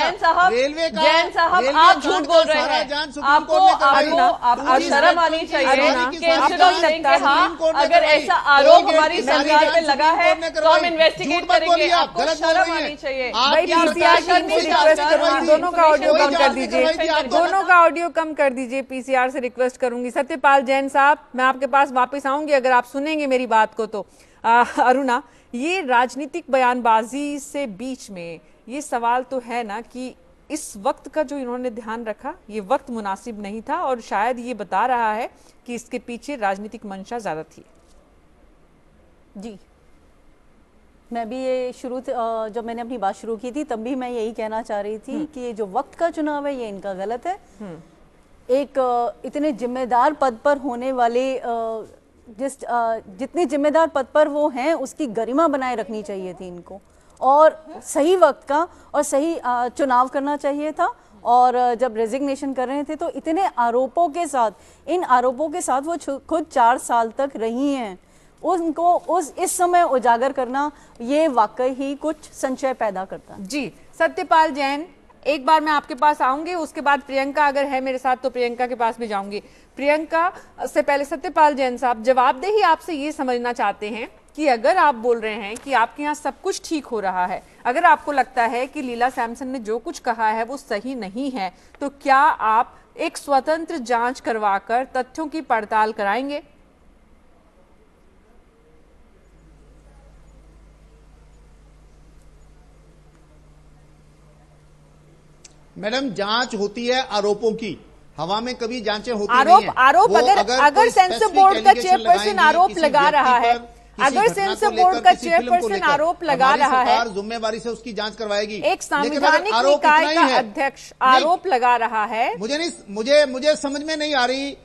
जैन साहब आप झूठ बोल रहे हैं। आपको शर्म आनी चाहिए कि अगर ऐसा आरोप हमारी सरकार पे लगा है तो हम इन्वेस्टिगेट करेंगे। आपको शर्म आनी चाहिए। दोनों का ऑडियो कम कर दीजिए, दोनों का ऑडियो कम कर दीजिए। पीसीआर से रिक्वेस्ट करूंगी। सत्यपाल जैन साहब, मैं आपके पास वापस आऊंगी अगर आप सुनेंगे मेरी बात को तो। अरुणा, ये राजनीतिक बयानबाजी से बीच में ये सवाल तो है ना कि इस वक्त का जो इन्होंने ध्यान रखा, ये वक्त मुनासिब नहीं था और शायद ये बता रहा है कि इसके पीछे राजनीतिक मंशा ज्यादा थी। जी, मैं भी ये जब मैंने अपनी बात शुरू की थी तब भी मैं यही कहना चाह रही थी कि ये जो वक्त का चुनाव है ये इनका गलत है। एक इतने जिम्मेदार पद पर होने वाले जितने जिम्मेदार पद पर वो हैं उसकी गरिमा बनाए रखनी चाहिए थी इनको, और सही वक्त का और सही चुनाव करना चाहिए था। और जब रेजिग्नेशन कर रहे थे तो इतने आरोपों के साथ, इन आरोपों के साथ वो खुद 4 साल तक रही हैं, उनको इस समय उजागर करना ये वाकई ही कुछ संशय पैदा करता। जी, सत्यपाल जैन, एक बार मैं आपके पास आऊंगी, उसके बाद प्रियंका अगर है मेरे साथ तो प्रियंका के पास भी जाऊंगी। प्रियंका से पहले सत्यपाल जैन साहब, जवाबदेही आपसे ये समझना चाहते हैं कि अगर आप बोल रहे हैं कि आपके यहाँ सब कुछ ठीक हो रहा है, अगर आपको लगता है कि लीला सैमसन ने जो कुछ कहा है वो सही नहीं है, तो क्या आप एक स्वतंत्र जांच करवाकर तथ्यों की पड़ताल कराएंगे? मैडम, जांच होती है आरोपों की, हवा में कभी जांचें होती नहीं है। आरोप अगर सेंसर बोर्ड का चेयरपर्सन आरोप लगा रहा है, अगर सेंसर बोर्ड का चेयरपर्सन आरोप लगा रहा है, जिम्मेवारी से उसकी जांच करवाएगी। एक संवैधानिक निकाय का अध्यक्ष आरोप लगा रहा है। मुझे समझ में नहीं आ रही,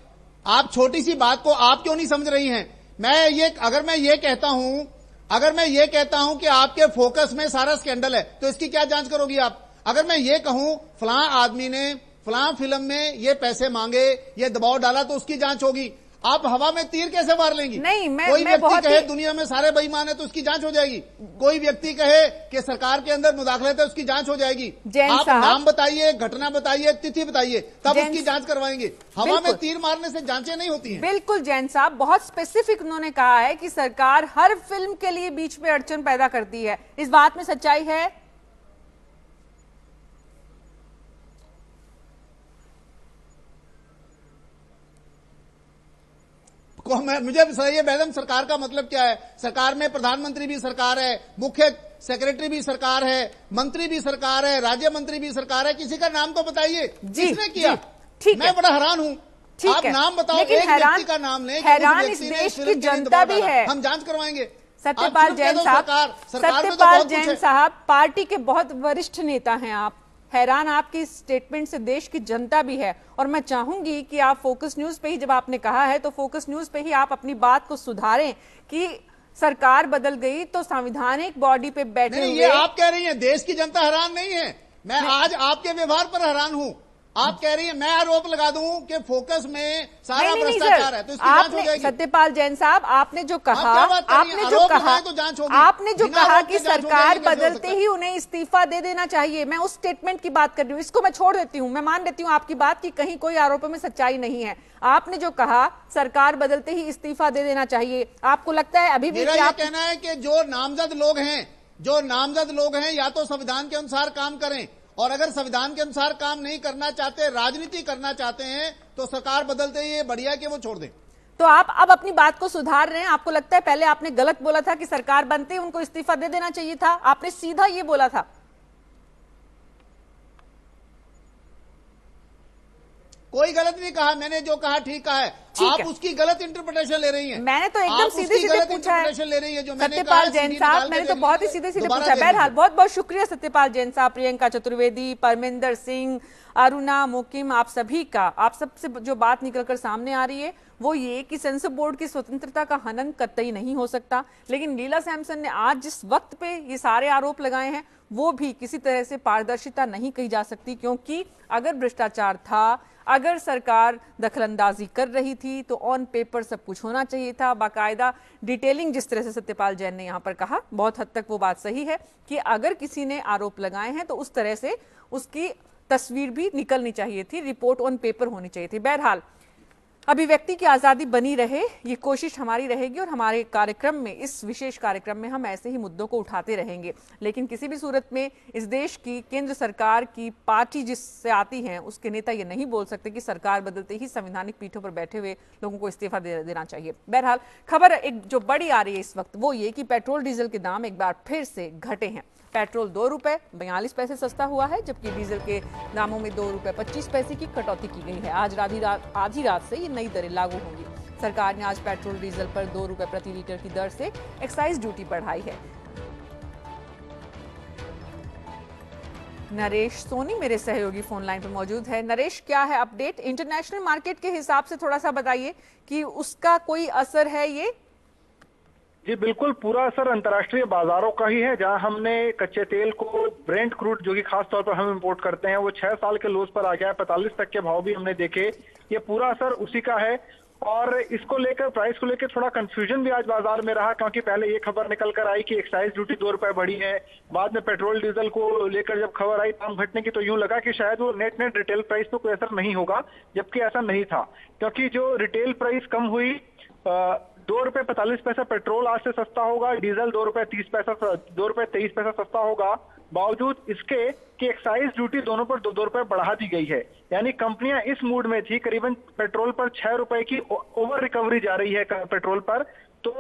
आप छोटी सी बात को आप क्यों नहीं समझ रही हैं? अगर मैं ये कहता हूं कि आपके फोकस में सारा स्कैंडल है तो इसकी क्या जांच करोगी आप? अगर मैं ये कहूं फलां आदमी ने फलां फिल्म में ये पैसे मांगे, ये दबाव डाला, तो उसकी जांच होगी। आप हवा में तीर कैसे मार लेंगी? नहीं, कोई व्यक्ति कहे दुनिया में सारे बेईमान है तो उसकी जांच हो जाएगी। कोई व्यक्ति कहे कि सरकार के अंदर मुदाखलत है, उसकी जांच हो जाएगी। आप नाम बताइए, घटना बताइए, तिथि बताइए, तब उसकी जांच करवाएंगे। हवा में तीर मारने से जांचें नहीं होती हैं। बिल्कुल जैन साहब, बहुत स्पेसिफिक उन्होंने कहा है कि सरकार हर फिल्म के लिए बीच में अड़चन पैदा करती है। इस बात में सच्चाई है? मुझे बताइए मैडम, सरकार का मतलब क्या है? सरकार में प्रधानमंत्री भी सरकार है, मुख्य सेक्रेटरी भी सरकार है, मंत्री भी सरकार है, राज्य मंत्री भी सरकार है। किसी का नाम तो बताइए, किसने किया? मैं बड़ा हैरान हूं। आप नाम बताओ, एक व्यक्ति का नाम नहीं। हैरान इस देश की जनता भी है। हम जांच करवाएंगे। सत्यपाल जैन साहब, सत्यपाल जैन साहब पार्टी के बहुत वरिष्ठ नेता हैं आप। हैरान आपकी स्टेटमेंट से देश की जनता भी है। और मैं चाहूंगी कि आप फोकस न्यूज पे ही, जब आपने कहा है तो फोकस न्यूज पे ही आप अपनी बात को सुधारें कि सरकार बदल गई तो संवैधानिक बॉडी पे बैठे हुए। ये आप कह रही हैं, देश की जनता हैरान नहीं है। मैं आज आपके व्यवहार पर हैरान हूं। आप कह रही हैं मैं आरोप लगा दूं कि फोकस में सारा भ्रष्टाचार है, तो इसकी जांच हो जाएगी। सत्यपाल जैन साहब, आपने जो कहा कि सरकार बदलते ही उन्हें इस्तीफा दे देना चाहिए, मैं उस स्टेटमेंट की बात कर रही हूँ। इसको मैं छोड़ देती हूँ, मैं मान लेती हूँ आपकी बात कि कहीं कोई आरोपों में सच्चाई नहीं है। आपने जो कहा सरकार बदलते ही इस्तीफा दे देना चाहिए, आपको लगता है अभी भी? मेरा यह कहना है कि जो नामजद लोग हैं या तो संविधान के अनुसार काम करें, और अगर संविधान के अनुसार काम नहीं करना चाहते, राजनीति करना चाहते हैं, तो सरकार बदलते ही बढ़िया कि वो छोड़ दें। तो आप अब अपनी बात को सुधार रहे हैं। आपको लगता है पहले आपने गलत बोला था कि सरकार बनते ही उनको इस्तीफा दे देना चाहिए था, आपने सीधा ये बोला था। कोई गलत नहीं कहा, मैंने जो कहा ठीक कहा है। आप उसकी गलत इंटरप्रिटेशन ले रही हैं। मैंने तो एकदम सीधे सीधे पूछा है सत्यपाल जैन साहब, मैंने तो बहुत ही सीधे सीधे पूछा। बहरहाल बहुत बहुत शुक्रिया सत्यपाल जैन साहब, प्रियंका चतुर्वेदी, परमिंदर सिंह, अरुणा, मुकिम, आप सभी का। आप सबसे जो बात निकलकर सामने आ रही है वो ये कि सेंसर बोर्ड की स्वतंत्रता का हनन कतई नहीं हो सकता। लेकिन लीला सैमसन ने आज जिस वक्त पे ये सारे आरोप लगाए हैं वो भी किसी तरह से पारदर्शिता नहीं कही जा सकती, क्योंकि अगर भ्रष्टाचार था, अगर सरकार दखलंदाजी कर रही थी तो ऑन पेपर सब कुछ होना चाहिए था, बाकायदा डिटेलिंग। जिस तरह से सत्यपाल जैन ने यहाँ पर कहा, बहुत हद तक वो बात सही है कि अगर किसी ने आरोप लगाए हैं तो उस तरह से उसकी तस्वीर भी निकलनी चाहिए थी, रिपोर्ट ऑन पेपर होनी चाहिए थी। बहरहाल अभिव्यक्ति की आज़ादी बनी रहे, ये कोशिश हमारी रहेगी और हमारे कार्यक्रम में, इस विशेष कार्यक्रम में हम ऐसे ही मुद्दों को उठाते रहेंगे। लेकिन किसी भी सूरत में इस देश की केंद्र सरकार की पार्टी जिससे आती है उसके नेता ये नहीं बोल सकते कि सरकार बदलते ही संवैधानिक पीठों पर बैठे हुए लोगों को इस्तीफा देना चाहिए। बहरहाल खबर एक जो बड़ी आ रही है इस वक्त वो ये कि पेट्रोल डीजल के दाम एक बार फिर से घटे हैं। पेट्रोल 2 रुपए 42 पैसे सस्ता हुआ है, जबकि डीजल के दामों में 2 रुपए 25 पैसे की कटौती की गई है। आज आधी रात से ये नई दरें लागू होंगी। सरकार ने आज पेट्रोल डीजल पर 2 रुपए प्रति लीटर की दर से एक्साइज ड्यूटी बढ़ाई है। नरेश सोनी मेरे सहयोगी फोन लाइन पर मौजूद है। नरेश, क्या है अपडेट? इंटरनेशनल मार्केट के हिसाब से थोड़ा सा बताइए कि उसका कोई असर है ये? जी बिल्कुल, पूरा असर अंतर्राष्ट्रीय बाजारों का ही है, जहां हमने कच्चे तेल को, ब्रेंट क्रूड जो कि खास तौर पर हम इंपोर्ट करते हैं, वो 6 साल के लोज पर आ गया है। 45 तक के भाव भी हमने देखे। ये पूरा असर उसी का है। और इसको लेकर, प्राइस को लेकर थोड़ा कंफ्यूजन भी आज बाजार में रहा, क्योंकि पहले ये खबर निकल कर आई कि एक्साइज ड्यूटी 2 रुपए बढ़ी है। बाद में पेट्रोल डीजल को लेकर जब खबर आई दाम घटने की, तो यूं लगा कि शायद वो नेट रिटेल प्राइस पे कोई असर नहीं होगा, जबकि ऐसा नहीं था। क्योंकि जो रिटेल प्राइस कम हुई, 2 रुपए 45 पैसा पेट्रोल आज से सस्ता होगा, डीजल 2 रुपए 23 पैसा सस्ता होगा, बावजूद इसके कि एक्साइज ड्यूटी दोनों पर 2 रुपए बढ़ा दी गई है। यानी कंपनियां इस मूड में थी, करीबन पेट्रोल पर 6 रुपए की ओवर रिकवरी जा रही है पेट्रोल पर, तो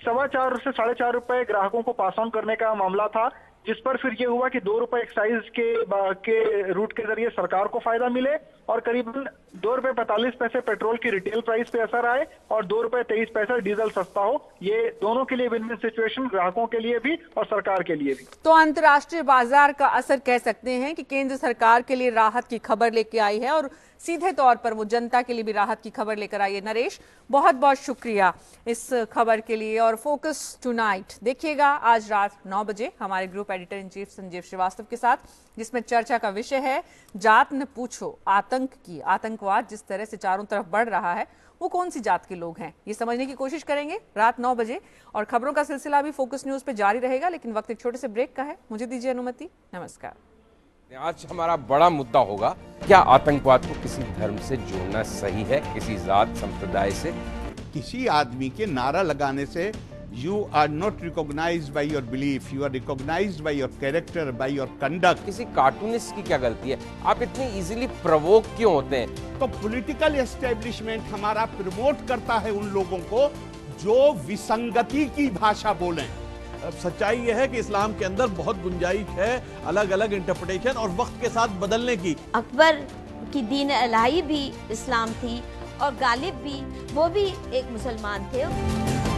4.25 से 4.5 रुपए ग्राहकों को पास ऑन करने का मामला था, जिस पर फिर ये हुआ कि 2 रुपए एक्साइज के रूट के जरिए सरकार को फायदा मिले और करीबन 2 रुपए 45 पैसे पेट्रोल की रिटेल प्राइस पे असर आए और 2 रुपए 23 पैसे डीजल सस्ता हो। ये दोनों के लिए विन विन सिचुएशन, ग्राहकों के लिए भी और सरकार के लिए भी। तो अंतर्राष्ट्रीय बाजार का असर कह सकते हैं कि केंद्र सरकार के लिए राहत की खबर लेके आई है और सीधे तौर पर वो जनता के लिए भी राहत की खबर लेकर आई है। नरेश, बहुत बहुत शुक्रिया इस खबर के लिए। और फोकस टुनाइट देखिएगा आज रात 9 बजे हमारे group editor in chief Sanjeev Srivastava के साथ, जिसमें चर्चा का विषय है जात न पूछो आतंक की। आतंकवाद जिस तरह से चारों तरफ बढ़ रहा है वो कौन सी जात के लोग हैं, ये समझने की कोशिश करेंगे रात 9 बजे। और खबरों का सिलसिला भी फोकस न्यूज पे जारी रहेगा, लेकिन वक्त एक छोटे से ब्रेक का है। मुझे दीजिए अनुमति, नमस्कार। आज हमारा बड़ा मुद्दा होगा, क्या आतंकवाद को किसी धर्म से जोड़ना सही है, किसी जात संप्रदाय से? किसी आदमी के नारा लगाने से You are not recognized by your belief, you are recognized by your character, by your conduct. किसी कार्टूनिस्ट की क्या गलती है? आप इतनी इजीली प्रवोक क्यों होते हैं? तो पॉलिटिकल एस्टेब्लिशमेंट हमारा प्रमोट करता है उन लोगों को जो विसंगति की भाषा बोलें। सच्चाई यह है कि इस्लाम के अंदर बहुत गुंजाइश है अलग अलग इंटरप्रिटेशन और वक्त के साथ बदलने की। अकबर की दीन इलाही भी इस्लाम थी और गालिब भी, वो भी एक मुसलमान थे।